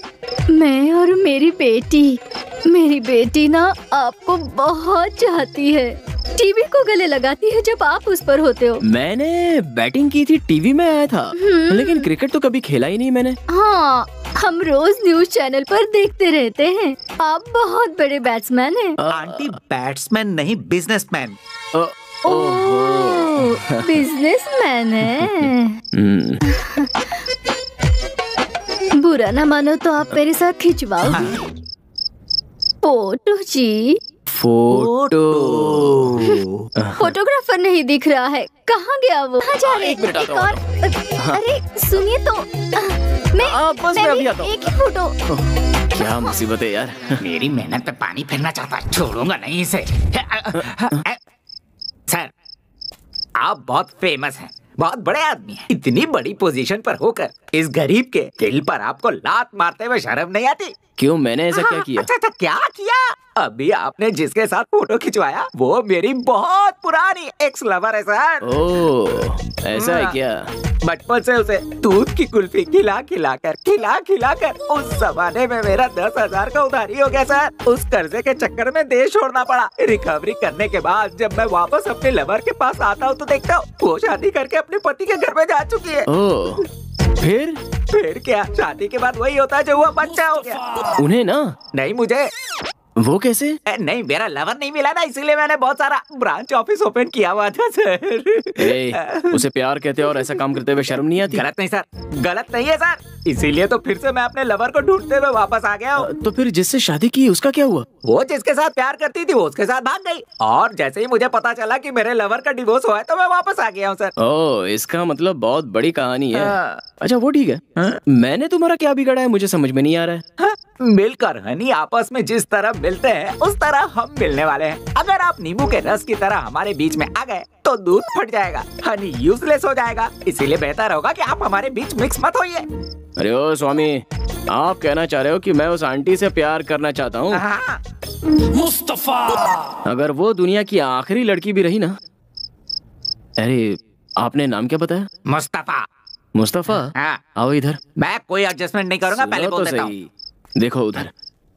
मैं और मेरी बेटी। मेरी बेटी ना आपको बहुत चाहती है, टीवी को गले लगाती है जब आप उस पर होते हो। मैंने बैटिंग की थी, टीवी में आया था, लेकिन क्रिकेट तो कभी खेला ही नहीं मैंने। हाँ, हम रोज न्यूज चैनल पर देखते रहते हैं। आप बहुत बड़े बैट्समैन हैं। आंटी बैट्समैन नहीं, बिजनेसमैन। बिजनेसमैन है। बुरा ना मानो तो आप मेरे साथ खिंचवाओगे फोटो जी? फोटो। फोटोग्राफर नहीं दिख रहा है, कहाँ गया वो? कहाँ जा रहे? एक और। अरे सुनिए तो, मैं अभी आता हूँ। एक ही फोटो। क्या मुसीबत है यार। मेरी मेहनत पे पानी फेरना चाहता, छोड़ूंगा नहीं इसे। सर, आप बहुत फेमस हैं, बहुत बड़े आदमी हैं। इतनी बड़ी पोजीशन पर होकर इस गरीब के दिल पर आपको लात मारते हुए शर्म नहीं आती? क्यों, मैंने ऐसा क्या किया? अच्छा, क्या किया? अभी आपने जिसके साथ फोटो खिंचवाया वो मेरी बहुत पुरानी एक्स लवर है सर। ओह, ऐसा है क्या? बचपन से उसे दूध की कुल्फी खिला खिला कर उस जमाने में मेरा 10,000 का उधारी हो गया सर। उस कर्जे के चक्कर में देश छोड़ना पड़ा। रिकवरी करने के बाद जब मैं वापस अपने लवर के पास आता हूँ तो देखता हूँ वो शादी करके अपने पति के घर में जा चुकी है। ओह, फिर क्या? शादी के बाद वही होता है जो हुआ, बच्चा हो गया। उन्हें ना? नहीं, मुझे। वो कैसे? नहीं, मेरा लवर नहीं मिला ना, इसीलिए मैंने बहुत सारा ब्रांच ऑफिस ओपन किया हुआ था सर। उसे प्यार कहते हो और ऐसा काम करते हुए शर्म नहीं आती? गलत नहीं सर, गलत नहीं है सर, इसीलिए तो फिर से मैं अपने लवर को ढूंढते हुए वापस आ गया हूँ। तो फिर जिससे शादी की उसका क्या हुआ? वो जिसके साथ प्यार करती थी वो उसके साथ भाग गई, और जैसे ही मुझे पता चला कि मेरे लवर का डिवोर्स हुआ है तो मैं वापस आ गया हूँ सर। ओह, इसका मतलब बहुत बड़ी कहानी है। अच्छा वो ठीक है, मैंने तुम्हारा क्या बिगाड़ा है मुझे समझ में नहीं आ रहा है। मिलकर हनी आपस में जिस तरह मिलते हैं उस तरह हम मिलने वाले हैं। अगर आप नींबू के रस की तरह हमारे बीच में आ गए तो दूध फट जाएगा, हनी यूजलेस हो जाएगा, इसीलिए बेहतर होगा कि आप हमारे बीच मिक्स मत होइए। अरे ओ स्वामी, आप कहना चाह रहे हो कि मैं उस आंटी से प्यार करना चाहता हूँ? मुस्तफा, अगर वो दुनिया की आखिरी लड़की भी रही ना। अरे आपने नाम क्या बताया? मुस्तफा। मुस्तफा? हाँ। आओ इधर। मैं कोई एडजस्टमेंट नहीं करूंगा, पहले बोल देता हूँ। देखो उधर,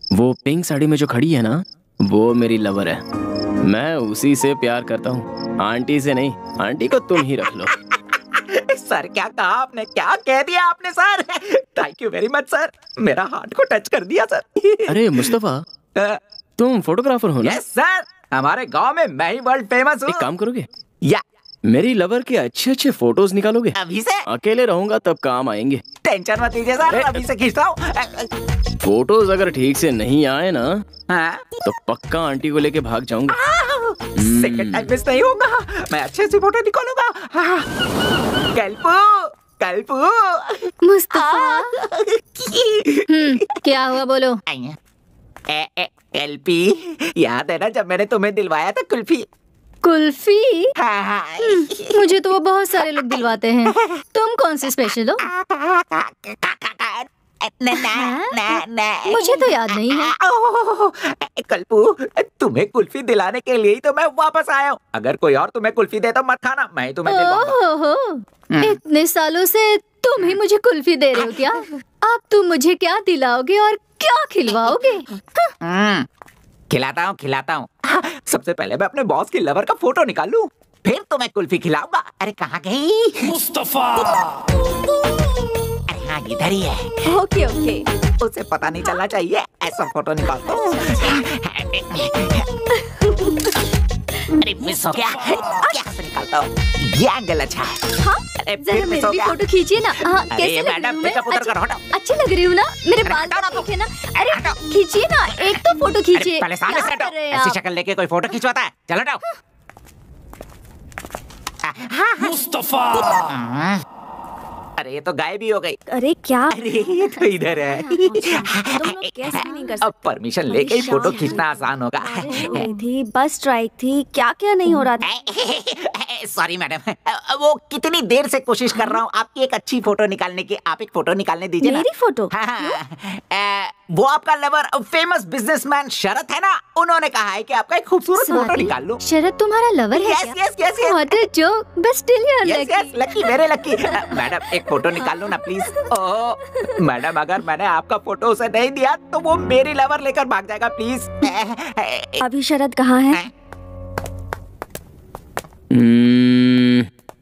वो पिंक साड़ी में जो खड़ी है ना, वो मेरी लवर है। मैं उसी से प्यार करता हूँ, आंटी से नहीं। आंटी को तुम ही रख लो। सर क्या कहा आपने, क्या कह दिया आपने sir? Thank you very much sir, मेरा हार्ट को टच कर दिया सर। अरे मुस्तफा, तुम फोटोग्राफर हो ना? यस सर, हमारे गांव में मैं ही वर्ल्ड फेमस हूँ। एक काम करोगे? या मेरी लवर के अच्छे अच्छे फोटोज निकालोगे? अभी से? अकेले रहूंगा तब काम आएंगे। टेंशन मत लीजिए सर, अभी से खींचता हूँ। फोटोज अगर ठीक से नहीं आए ना, तो पक्का आंटी को लेके भाग जाऊंगा। सेकंड टाइम मिस नहीं होगा, मैं अच्छे से फोटो निकालूंगा। कल्पू, कल्पू। मुस्तफा। क्या हुआ बोलो? एलपी, याद है ना जब मैंने तुम्हें दिलवाया था कुल्फी? कुल्फी? हाँ। मुझे तो वो बहुत सारे लोग दिलवाते हैं, तुम कौन से स्पेशल हो? मुझे तो याद नहीं है। कल्पू, तुम्हें कुल्फी दिलाने के लिए ही तो मैं वापस आया हूँ। अगर कोई और तुम्हें कुल्फी दे तो मत खाना, मैं ही तुम्हें दिलवाऊंगा। इतने सालों से तुम ही मुझे कुल्फी दे रहे हो क्या? अब तुम मुझे क्या दिलाओगे और क्या खिलवाओगे? खिलाता हूँ, खिलाता हूँ। सबसे पहले मैं अपने बॉस की लवर का फोटो निकाल लूं, फिर तो मैं कुल्फी खिलाऊंगा। अरे कहाँ गई? मुस्तफा। अरे हाँ, इधर ही है। ओके ओके, उसे पता नहीं चलना चाहिए, ऐसा फोटो निकालता हूँ। अरे मिस हो गया, क्या से निकालता हूँ? ये एंगल अच्छा है। हाँ, जरा मेरी भी फोटो खींचिए ना। हाँ, कैसे लग रही हूँ मैं? अच्छी लग रही हूँ ना? मेरे बाल देखे ना? अरे खींचिए ना, एक तो फोटो खींचिए। पहले सामने से हटो, ऐसी शक्ल लेके कोई फोटो खिंचवाता है? चलो हटाओ। मुस्तफा। अरे ये तो गायब ही हो गई। अरे क्या? अरे ये तो इधर है। अब परमिशन लेके ही फोटो खींचना आसान होगा। थी बस स्ट्राइक थी, क्या क्या नहीं हो रहा था। सॉरी मैडम, वो कितनी देर से कोशिश कर रहा हूँ आपकी एक अच्छी फोटो निकालने की। आप एक फोटो निकालने दीजिए ना। मेरी फोटो? वो आपका लवर फेमस बिजनेसमैन शरद है ना, उन्होंने कहा है कि आपका एक खूबसूरत फोटो निकाल लो। शरद तुम्हारा लवर है? Yes yes yes yes. What a joke, but still you are lucky. Lucky, very lucky. Madam एक फोटो निकाल लो ना प्लीज। ओह मैडम, अगर मैंने आपका फोटो उसे नहीं दिया तो वो मेरी लवर लेकर भाग जाएगा, प्लीज। अभी शरद कहाँ है?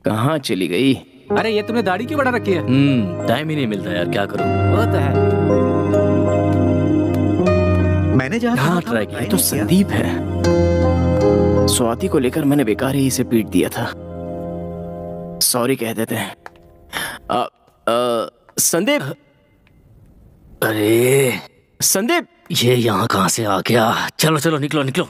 कहाँ चली गई? अरे ये तुमने दाढ़ी क्यों बढ़ा रखी है? टाइम ही नहीं मिलता यार, क्या करूं? वो तो है। मैंने जहाँ ट्राई किया तो संदीप है। स्वाति को लेकर मैंने बेकार ही इसे पीट दिया था। सॉरी कह देते हैं। संदीप। अरे संदीप, ये यहाँ कहाँ से आ गया? चलो चलो निकलो निकलो।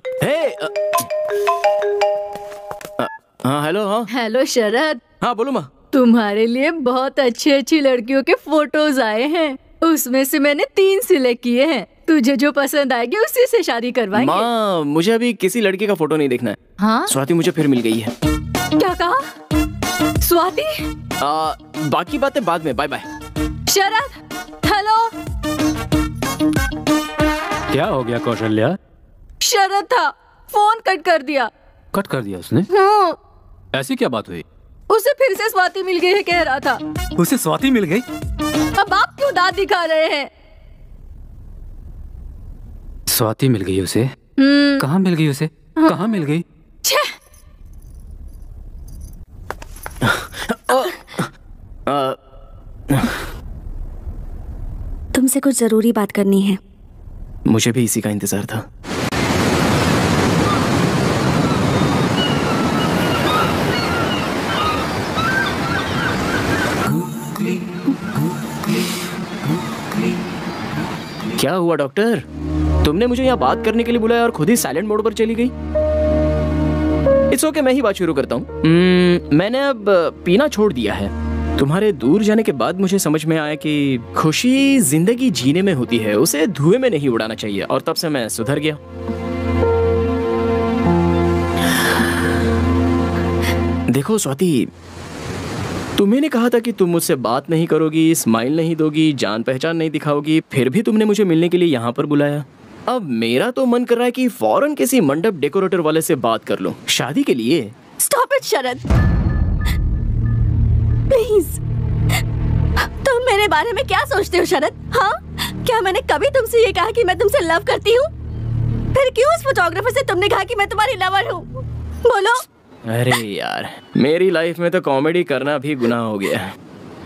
हाँ हेलो। हाँ हेलो शरद। हाँ बोलो माँ। तुम्हारे लिए बहुत अच्छी अच्छी लड़कियों के फोटोज आए हैं, उसमें से मैंने 3 सिलेक्ट किए हैं। तुझे जो पसंद आएगी उसी से शादी करवाएंगे। माँ मुझे अभी किसी लड़की का फोटो नहीं देखना है। हाँ? स्वाति मुझे फिर मिल गई है। क्या कहा? स्वाति? बाकी बातें बाद में। Bye bye. शरद, हेलो। क्या हो गया कौशल्या? शरद था, फोन कट कर दिया। कट कर दिया उसने? हाँ। ऐसी क्या बात हुई? उसे फिर से स्वाति मिल गई है कह रहा था। उसे स्वाति मिल गई? अब आप क्यों दांत दिखा रहे हैं? स्वाति मिल गई उसे? कहाँ मिल गई उसे? कहाँ मिल गई? तुमसे कुछ जरूरी बात करनी है। मुझे भी इसी का इंतजार था। क्या हुआ डॉक्टर? तुमने मुझे यहाँ बात करने के लिए बुलाया और खुद ही साइलेंट मोड पर चली गई। इट्स ओके, मैं ही बात शुरू करता हूँ। मैंने अब पीना छोड़ दिया है। तुम्हारे दूर जाने के बाद मुझे समझ में आया कि खुशी जिंदगी जीने में होती है, उसे धुएं में नहीं उड़ाना चाहिए, और तब से मैं सुधर गया। देखो स्वाति, तुम्हें कहा था कि तुम मुझसे बात नहीं करोगी, स्माइल नहीं दोगी, जान पहचान नहीं दिखाओगी, फिर भी तुमने मुझे मिलने के लिए यहाँ पर बुलाया। अब मेरा तो मन कर रहा है कि फौरन किसी मंडप डेकोरेटर वाले से बात कर लूं, शादी के लिए। Stop it Sharad, please. तुम मेरे बारे में क्या सोचते हो शरद? हाँ, क्या मैंने कभी तुमसे ये कहा कि मैं तुमसे लव करती हूँ? फिर क्यों उस फोटोग्राफर से तुमने कहा कि मैं तुम्हारी लवर हूँ? बोलो। अरे यार, मेरी लाइफ में तो कॉमेडी करना भी गुनाह हो गया है।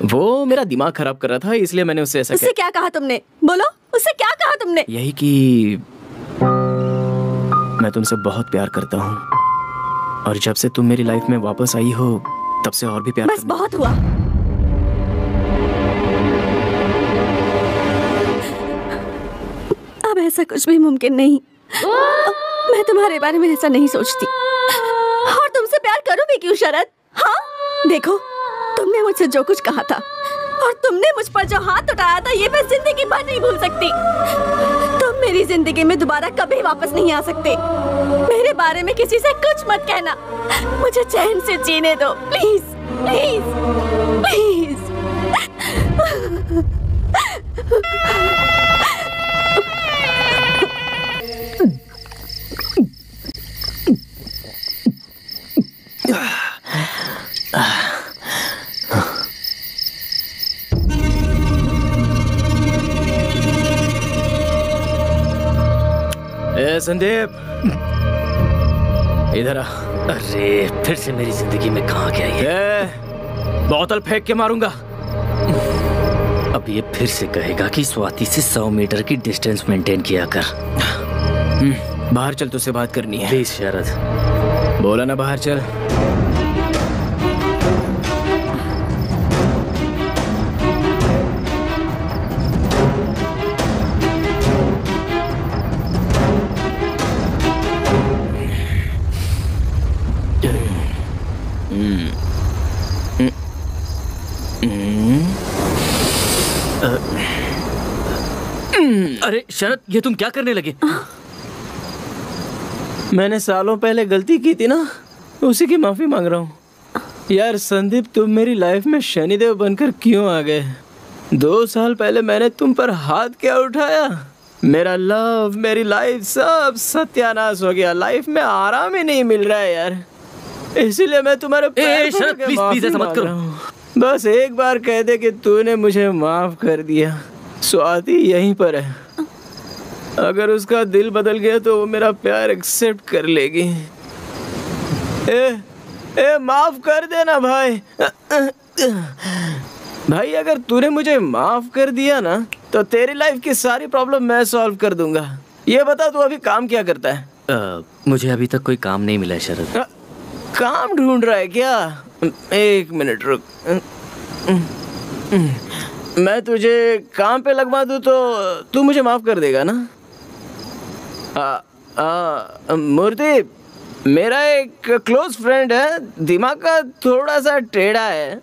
वो मेरा दिमाग खराब कर रहा था, इसलिए मैंने उससे ऐसा उससे क्या कहा तुमने? बोलो, उससे क्या कहा तुमने? यही कि मैं तुमसे बहुत प्यार करता हूँ, और जब से तुम मेरी लाइफ में वापस आई हो तब से और भी प्यार। बस बहुत हुआ। अब ऐसा कुछ भी मुमकिन नहीं। मैं तुम्हारे बारे में ऐसा नहीं सोचती, और तुमसे प्यार करूं भी क्यों शरद? हाँ, देखो, तुमने मुझसे जो कुछ कहा था और तुमने मुझ पर जो हाथ उठाया था, ये मैं जिंदगी भर नहीं भूल सकती। तुम मेरी जिंदगी में दोबारा कभी वापस नहीं आ सकते। मेरे बारे में किसी से कुछ मत कहना। मुझे चैन से जीने दो, प्लीज प्लीज प्लीज। संदीप, इधर आ। अरे फिर से मेरी जिंदगी में कहाँ गया ये? बोतल फेंक के मारूंगा। अब ये फिर से कहेगा कि स्वाति से 100 मीटर की डिस्टेंस मेंटेन किया कर। बाहर चल, तुझसे बात करनी है। प्लीज शरद। बोला ना, बाहर चल। अरे शरद, ये तुम क्या करने लगे? मैंने सालों पहले गलती की थी ना, उसी की माफी मांग रहा हूँ। यार संदीप, तुम मेरी लाइफ में शनिदेव बनकर क्यों आ गए? 2 साल पहले मैंने तुम पर हाथ क्या उठाया? मेरा लव, मेरी लाइफ सब सत्यानाश हो गया। लाइफ में आराम ही नहीं मिल रहा है यार, इसीलिए मैं तुम्हारे पैर पकड़ के माफी मांग रहा हूँ। बस एक बार कह दे कि तूने मुझे माफ कर दिया। स्वाति यहीं पर है, अगर उसका दिल बदल गया तो वो मेरा प्यार एक्सेप्ट कर लेगी। माफ कर देना भाई। भाई, अगर तूने मुझे माफ कर दिया ना, तो तेरी लाइफ की सारी प्रॉब्लम मैं सॉल्व कर दूंगा। ये बता, तू अभी काम क्या करता है? मुझे अभी तक कोई काम नहीं मिला है शरद। काम ढूंढ रहा है क्या? 1 मिनट रुक। मैं तुझे काम पे लगवा दूं तो तू मुझे माफ कर देगा ना? मूर्ति, मेरा एक क्लोज फ्रेंड है, दिमाग का थोड़ा सा टेढ़ा है।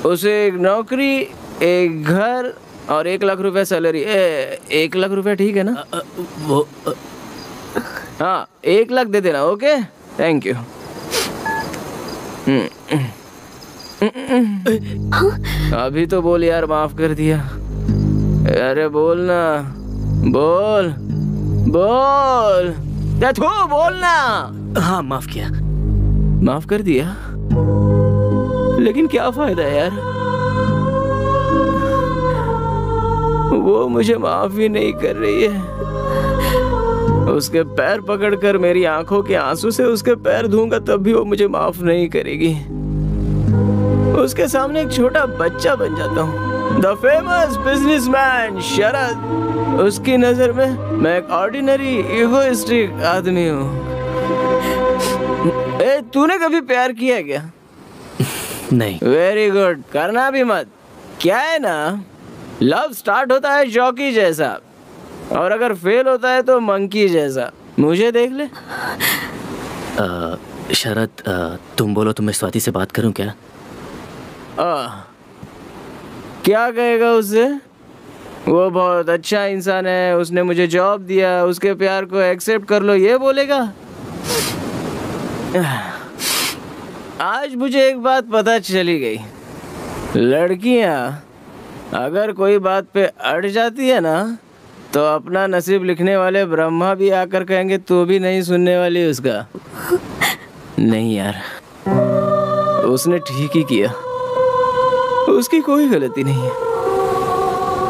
उसे एक नौकरी, एक घर और 1 लाख रुपए सैलरी। 1 लाख रुपए ठीक है ना? वो हाँ, 1 लाख दे देना। Okay, thank you. अभी तो बोल यार, माफ कर दिया। अरे बोल ना, बोल बोल, बोल ना। हाँ, माफ किया। माफ कर दिया, लेकिन क्या फायदा यार? वो मुझे माफ ही नहीं कर रही है। उसके पैर पकड़कर मेरी आंखों के आंसू से उसके पैर धोऊंगा तब भी वो मुझे माफ नहीं करेगी। उसके सामने एक छोटा बच्चा बन जाता हूँ। द फेमस बिजनेसमैन शरद, उसकी नजर में मैं एक ऑर्डिनरी इगोइस्टिक आदमी हूँ। तूने कभी प्यार किया क्या? नहीं। वेरी गुड, करना भी मत। क्या है ना, लव स्टार्ट होता है जॉकी जैसा, और अगर फेल होता है तो मंकी जैसा। मुझे देख ले। शरद, तुम बोलो तो मैं स्वाति से बात करूं क्या? क्या कहेगा उससे? वो बहुत अच्छा इंसान है, उसने मुझे जॉब दिया, उसके प्यार को एक्सेप्ट कर लो, ये बोलेगा? आज मुझे एक बात पता चली गई, लड़कियां अगर कोई बात पे अड़ जाती है ना तो अपना नसीब लिखने वाले ब्रह्मा भी आकर कहेंगे तू भी नहीं सुनने वाली उसका। नहीं यार, उसने ठीक ही किया, उसकी कोई गलती नहीं है।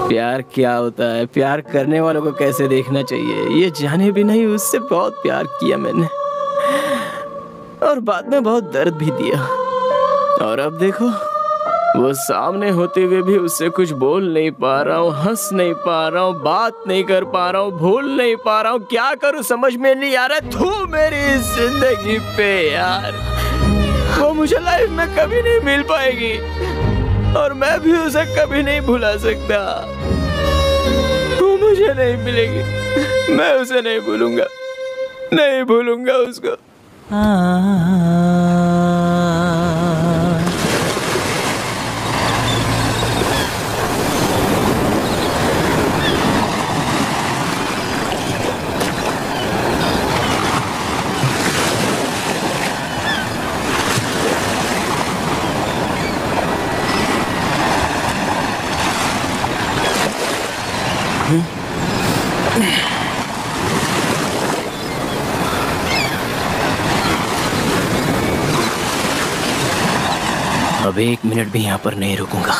प्यार क्या होता है, प्यार करने वालों को कैसे देखना चाहिए, ये जाने भी नहीं उससे बहुत प्यार किया मैंने, और बाद में बहुत दर्द भी दिया। और अब देखो, वो सामने होते हुए भी उससे कुछ बोल नहीं पा रहा हूँ, हंस नहीं पा रहा हूँ, बात नहीं कर पा रहा हूँ, भूल नहीं पा रहा हूँ। क्या करूँ समझ में नहीं आ रहा। तू मेरी जिंदगी पे यार, वो मुझे लाइफ में कभी नहीं मिल पाएगी और मैं भी उसे कभी नहीं भुला सकता। वो मुझे नहीं मिलेगी, मैं उसे नहीं भूलूंगा, नहीं भूलूंगा उसको। अब 1 मिनट भी यहाँ पर नहीं रुकूंगा।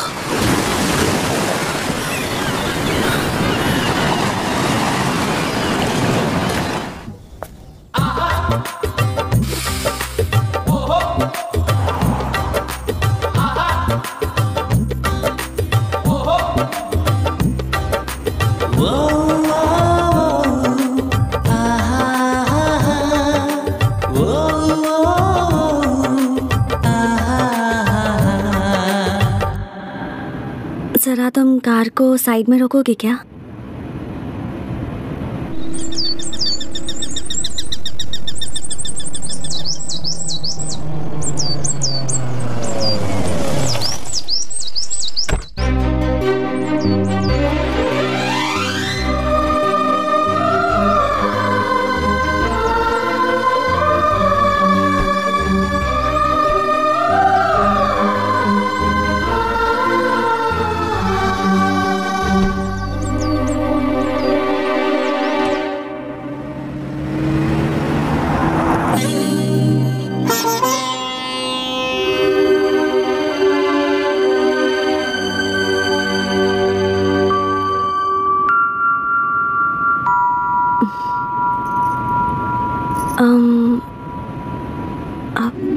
जरा तुम कार को साइड में रोकोगे क्या?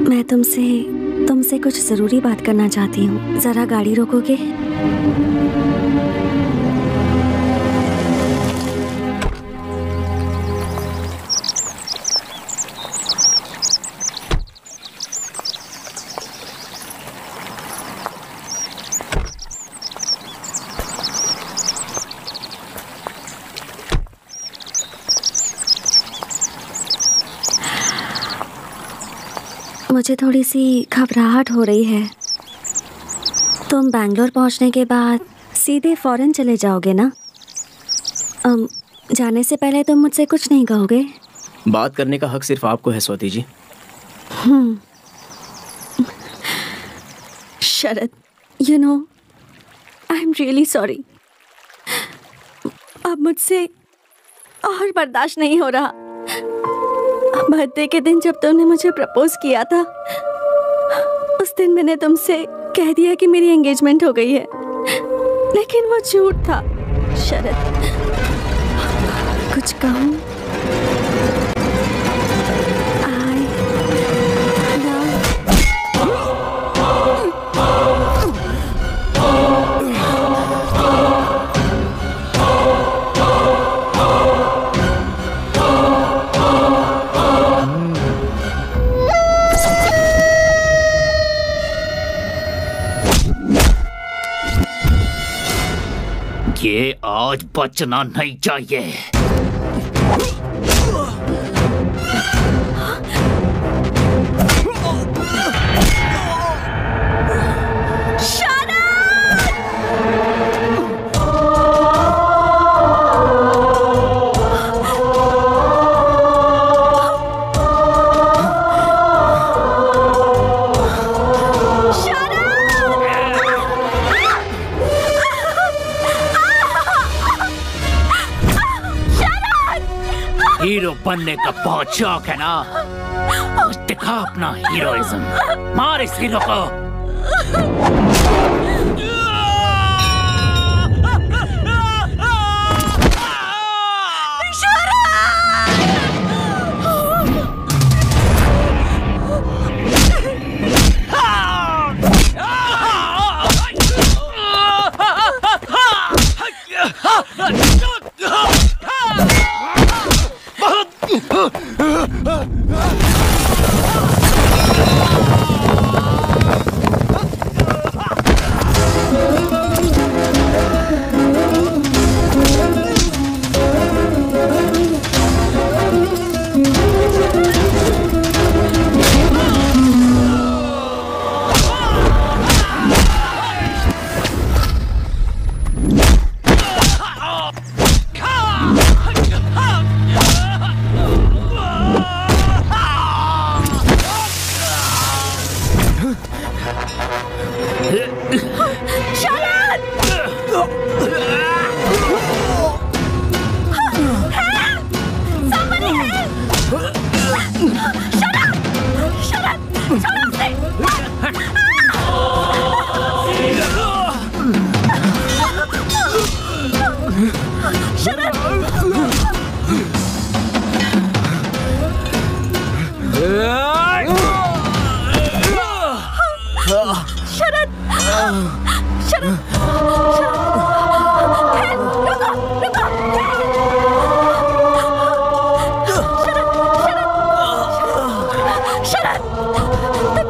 मैं तुमसे कुछ ज़रूरी बात करना चाहती हूँ। ज़रा गाड़ी रोकोगे? मुझे थोड़ी सी घबराहट हो रही है। तुम बैंगलोर पहुंचने के बाद सीधे फॉरेन चले जाओगे ना? जाने से पहले तुम मुझसे कुछ नहीं कहोगे? बात करने का हक सिर्फ आपको है स्वाति जी। शरद, you know, I'm really sorry। अब मुझसे और बर्दाश्त नहीं हो रहा। बर्थडे के दिन जब तुमने मुझे प्रपोज किया था, उस दिन मैंने तुमसे कह दिया कि मेरी एंगेजमेंट हो गई है, लेकिन वो झूठ था। शरद, कुछ कहूँ? ये ये आज बचना नहीं चाहिए। हीरो बनने का बहुत शौक है ना? दिखा अपना हीरोइज्म, मार इस हीरो को।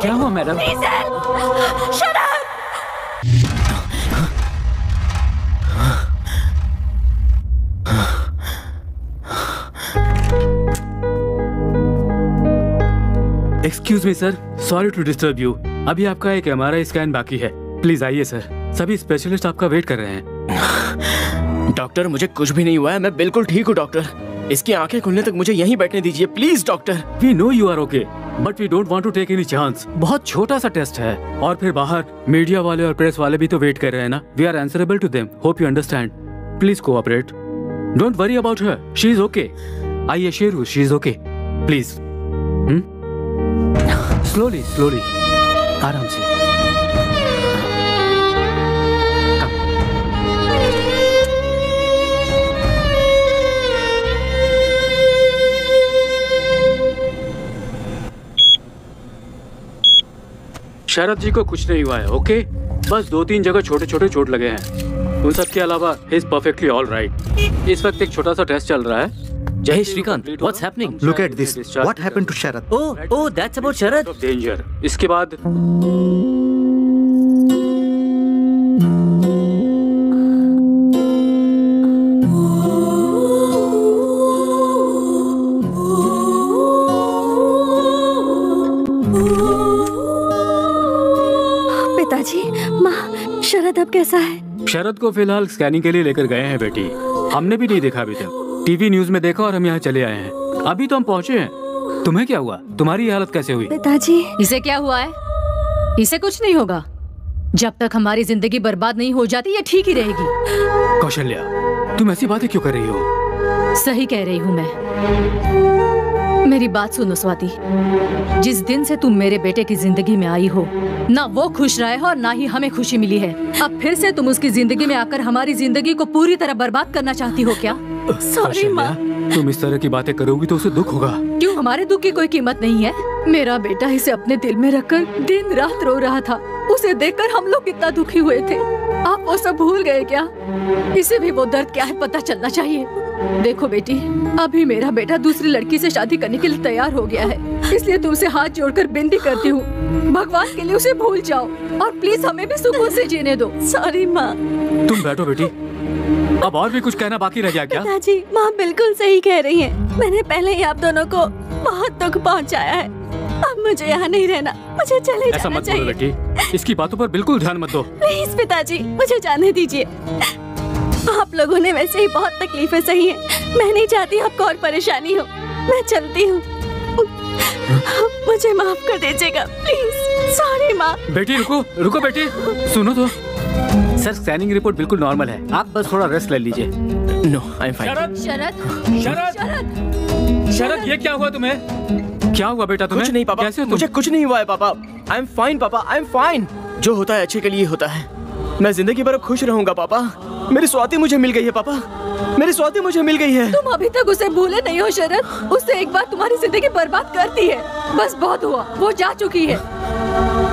क्या हुआ madam? Excuse me sir, sorry to disturb you. अभी आपका एक MRI स्कैन बाकी है, प्लीज आइए सर। सभी स्पेशलिस्ट आपका वेट कर रहे हैं। डॉक्टर मुझे कुछ भी नहीं हुआ है, मैं बिल्कुल ठीक हूँ डॉक्टर। इसकी आंखें खुलने तक मुझे यहीं बैठने दीजिए please doctor. We know you are okay, but we don't want to take any chance. बहुत छोटा सा टेस्ट है, और फिर बाहर मीडिया वाले और प्रेस वाले भी तो वेट कर रहे हैं ना। We are answerable to them, hope you understand. Please cooperate, don't worry about her, she is okay. I assure you she is okay. Please slowly slowly, आराम से। शरद जी को कुछ नहीं हुआ है, ओके? बस 2-3 जगह छोटे छोटे चोट लगे हैं। उन सब के अलावा he is perfectly all right. इस वक्त एक छोटा सा टेस्ट चल रहा है। Jay Shrikant, what's happening? Look at this. What happened to Sharad? Oh, that's about Sharad. Danger. इसके बाद पिताजी, माँ, शरद अब कैसा है? शरद को फिलहाल स्कैनिंग के लिए लेकर गए हैं बेटी। हमने भी नहीं देखा अभी तक, टीवी न्यूज में देखा और हम यहाँ चले आए हैं। अभी तो हम पहुँचे हैं। तुम्हें क्या हुआ? तुम्हारी हालत कैसे हुई? पिताजी, इसे क्या हुआ है? इसे कुछ नहीं होगा। जब तक हमारी जिंदगी बर्बाद नहीं हो जाती ये ठीक ही रहेगी। कौशल्या, तुम ऐसी बातें क्यों कर रही हो? सही कह रही हूँ मैं। मेरी बात सुनो स्वाति, जिस दिन से तुम मेरे बेटे की जिंदगी में आई हो, ना वो खुश रहा है और ना ही हमें खुशी मिली है। अब फिर से तुम उसकी जिंदगी में आकर हमारी जिंदगी को पूरी तरह बर्बाद करना चाहती हो क्या? सॉरी माँ। तुम इस तरह की बातें करोगी तो उसे दुख होगा। क्यों, हमारे दुख की कोई कीमत नहीं है? मेरा बेटा इसे अपने दिल में रखकर दिन रात रो रहा था। उसे देखकर हम लोग कितना दुखी हुए थे। आप वो सब भूल गए क्या? इसे भी वो दर्द क्या है पता चलना चाहिए। देखो बेटी, अभी मेरा बेटा दूसरी लड़की से शादी करने के लिए तैयार हो गया है, इसलिए तुमसे हाथ जोड़कर विनती करती हूँ, भगवान के लिए उसे भूल जाओ और प्लीज हमें भी सुकून से जीने दो। सॉरी माँ। तुम बैठो बेटी। अब और भी कुछ कहना बाकी रह गया क्या? पिताजी, माँ बिल्कुल सही कह रही हैं। मैंने पहले ही आप दोनों को बहुत दुख पहुँचाया है। अब मुझे यहाँ नहीं रहना, मुझे चले ऐसा जाना मत बोलो चाहिए। बेटी, इसकी बातों पर बिल्कुल ध्यान मत दो। प्लीज पिताजी, मुझे जाने दीजिए। आप लोगों ने वैसे ही बहुत तकलीफें सही हैं। मैं नहीं चाहती आपको और परेशानी हो। मैं चलती हूँ। मुझे माफ कर दीजिएगा प्लीज। सॉरी माँ। बेटी रुको रुको बेटी, सुनो तो। सर स्कैनिंग रिपोर्ट बिल्कुल नॉर्मल है, आप बस थोड़ा रेस्ट ले लीजिए। No I am fine. Sharad Sharad Sharad Sharad, ये क्या हुआ तुम्हें? क्या हुआ बेटा तुम्हें? कुछ नहीं पापा, कैसे हो तुम? मुझे कुछ नहीं हुआ है पापा। आई एम फाइन पापा, आई एम फाइन। जो होता है अच्छे के लिए होता है। मैं जिंदगी भर खुश रहूंगा पापा। मेरी स्वाति मुझे मिल गई है पापा, मेरी स्वाति मुझे मिल गई है। तुम अभी तक उसे भूले नहीं हो शरद। उसने एक बार तुम्हारी जिंदगी बर्बाद कर दी है। बस बहुत हुआ, वो जा चुकी है।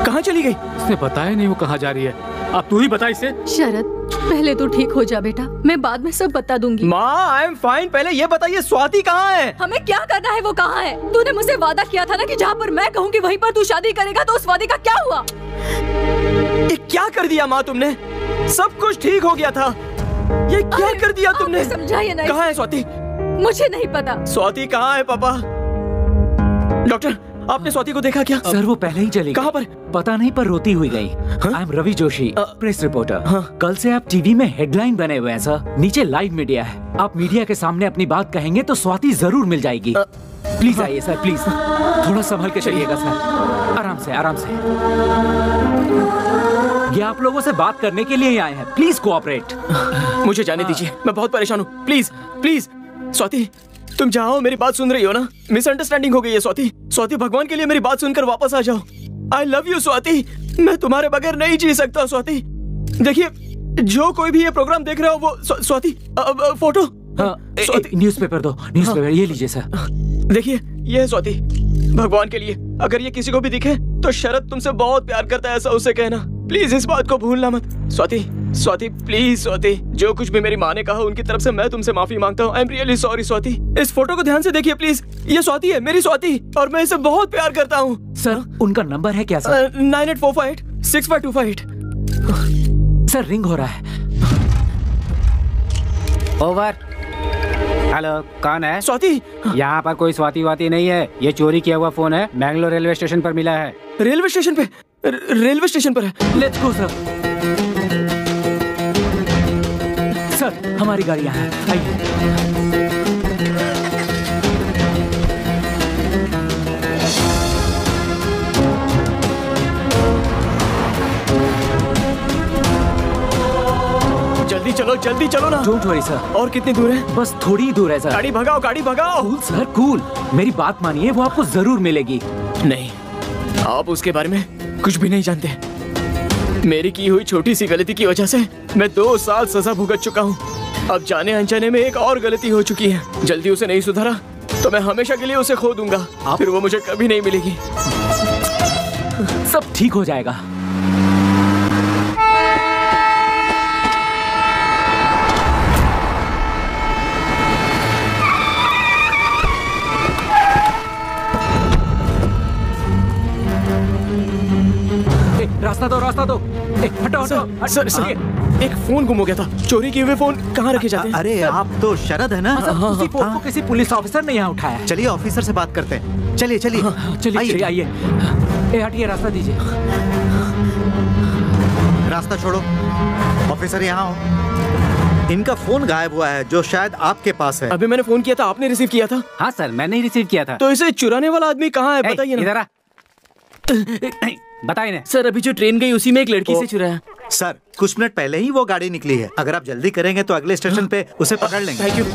कहाँ चली गई? उसने बताया नहीं वो कहाँ जा रही है। अब तू ही बता इसे। शरद पहले तू ठीक हो जा बेटा, मैं बाद में सब बता दूंगी। माँ आई एम फाइन, पहले ये बताइए स्वाति कहाँ है? हमें क्या करना है वो कहाँ है? तूने मुझसे वादा किया था ना कि जहाँ पर मैं कहूँगी वहीं पर तू शादी करेगा, तो उस वादे का क्या हुआ? ये क्या कर दिया माँ तुमने? सब कुछ ठीक हो गया था, ये क्या कर दिया तुमने? समझाइए नहीं। कहाँ है स्वाति? मुझे नहीं पता। स्वाति कहाँ है पापा? डॉक्टर आपने स्वाति को देखा क्या? सर वो पहले ही चली कहाँ पर? पता नहीं, पर रोती हुई गई। I am Ravi Joshi, press reporter. कल से आप टीवी में हेडलाइन बने हुए हैं सर। नीचे लाइव मीडिया है, आप मीडिया के सामने अपनी बात कहेंगे तो स्वाति जरूर मिल जाएगी। प्लीज आइए सर, प्लीज थोड़ा संभल के चलिएगा सर। आराम से आराम से। ये आप लोगों से बात करने के लिए ही आए हैं, प्लीज कोऑपरेट। मुझे जाने दीजिए, मैं बहुत परेशान हूँ। प्लीज प्लीज स्वाति, तुम जहाँ हो मेरी बात सुन रही हो ना? मिसअंडरस्टैंडिंग हो गई है स्वाति। स्वाति भगवान के लिए मेरी बात सुनकर वापस आ जाओ। आई लव यू स्वाति, मैं तुम्हारे बगैर नहीं जी सकता स्वाति। देखिए जो कोई भी ये प्रोग्राम देख रहा हो वो स्वाति फोटो। न्यूज़पेपर दो, न्यूज़पेपर ये लीजिए सर। देखिए ये है स्वाति, भगवान के लिए अगर ये किसी को भी दिखे तो शरद तुमसे बहुत प्यार करता है, ऐसा उसे कहना। प्लीज इस बात को भूलना मत स्वाति। स्वाति प्लीज स्वाति, जो कुछ भी मेरी माँ ने कहा उनकी तरफ से मैं तुमसे माफी मांगता हूँ। I am really sorry Swati. इस फोटो को ध्यान से देखिए प्लीज, ये स्वाति है, मेरी स्वाति, और मैं इसे बहुत प्यार करता हूँ। सर उनका नंबर है क्या सर? 9845865258। सर रिंग हो रहा है। ओवर। हेलो कौन है? स्वाति। यहाँ पर कोई स्वाति वाती नहीं है, ये चोरी किया हुआ फोन है, मैंगलोर रेलवे स्टेशन पर मिला है। रेलवे स्टेशन पे? रेलवे स्टेशन पर है। Let's go sir. सर हमारी गाड़ी यहाँ है, आइए। जल्दी चलो ना। Don't worry sir. और कितनी दूर है? बस थोड़ी ही दूर है सर। गाड़ी भगाओ, गाड़ी भगाओ। कूल सर कूल, मेरी बात मानिए, वो आपको जरूर मिलेगी। नहीं, आप उसके बारे में कुछ भी नहीं जानते। मेरी की हुई छोटी सी गलती की वजह से मैं 2 साल सजा भुगत चुका हूँ। अब जाने अनजाने में एक और गलती हो चुकी है। जल्दी उसे नहीं सुधारा तो मैं हमेशा के लिए उसे खो दूंगा, फिर वो मुझे कभी नहीं मिलेगी। सब ठीक हो जाएगा। रास्ता दो, रास्ता दो। हटो हटो। सर एक फोन गुम हो गया था। चोरी किए हुए फोन कहाँ रखे जाते हैं? अरे आप तो शरद है ना? उसी फोन को किसी पुलिस ऑफिसर ने यहाँ उठाया है। चलिए ऑफिसर से बात करते हैं। चलिए चलिए चलिए आइए। हटिए, रास्ता दीजिए। रास्ता छोड़ो। ऑफिसर यहाँ हो। इनका फोन गायब हुआ है जो शायद आपके पास है। अभी मैंने फोन किया था, आपने रिसीव किया था? हाँ सर, मैंने ही रिसीव किया था। तो इसे चुराने वाला आदमी कहाँ है बताइए ना। इधर आ। बताइए ना। सर अभी जो ट्रेन गई उसी में एक लड़की से चुराया। सर कुछ मिनट पहले ही वो गाड़ी निकली है, अगर आप जल्दी करेंगे तो अगले स्टेशन पे उसे पकड़ लेंगे। Thank you.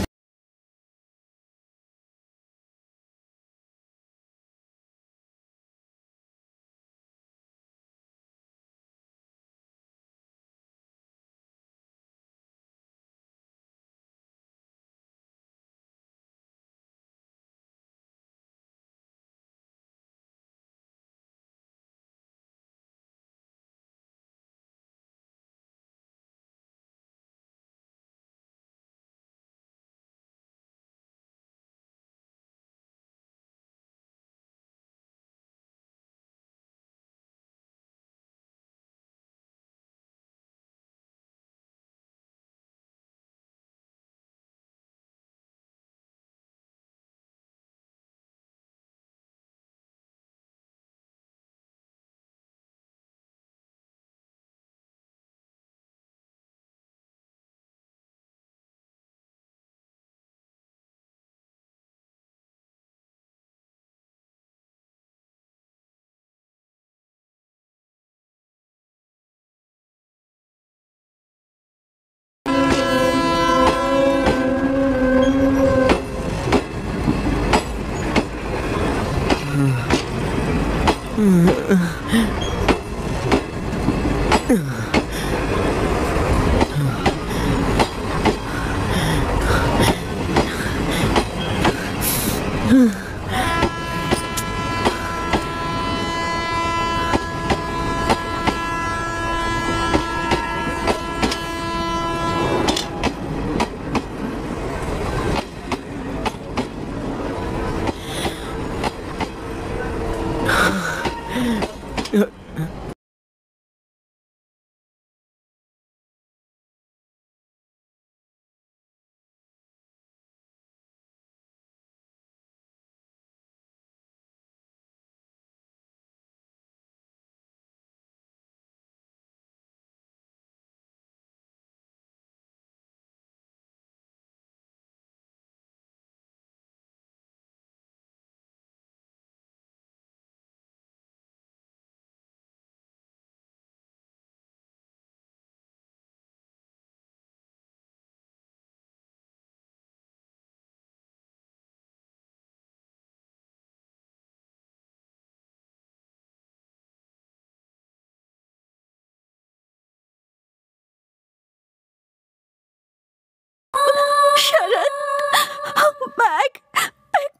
बैग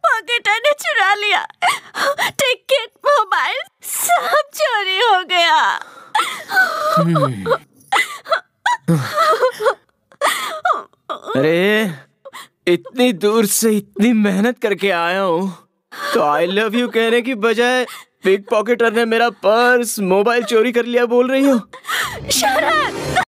पॉकेटर ने चुरा लिया, टिकट, मोबाइल सब चोरी हो गया। अरे इतनी दूर से इतनी मेहनत करके आया हूँ तो आई लव यू कहने की बजाय पिक पॉकेटर ने मेरा पर्स मोबाइल चोरी कर लिया बोल रही हो? शरद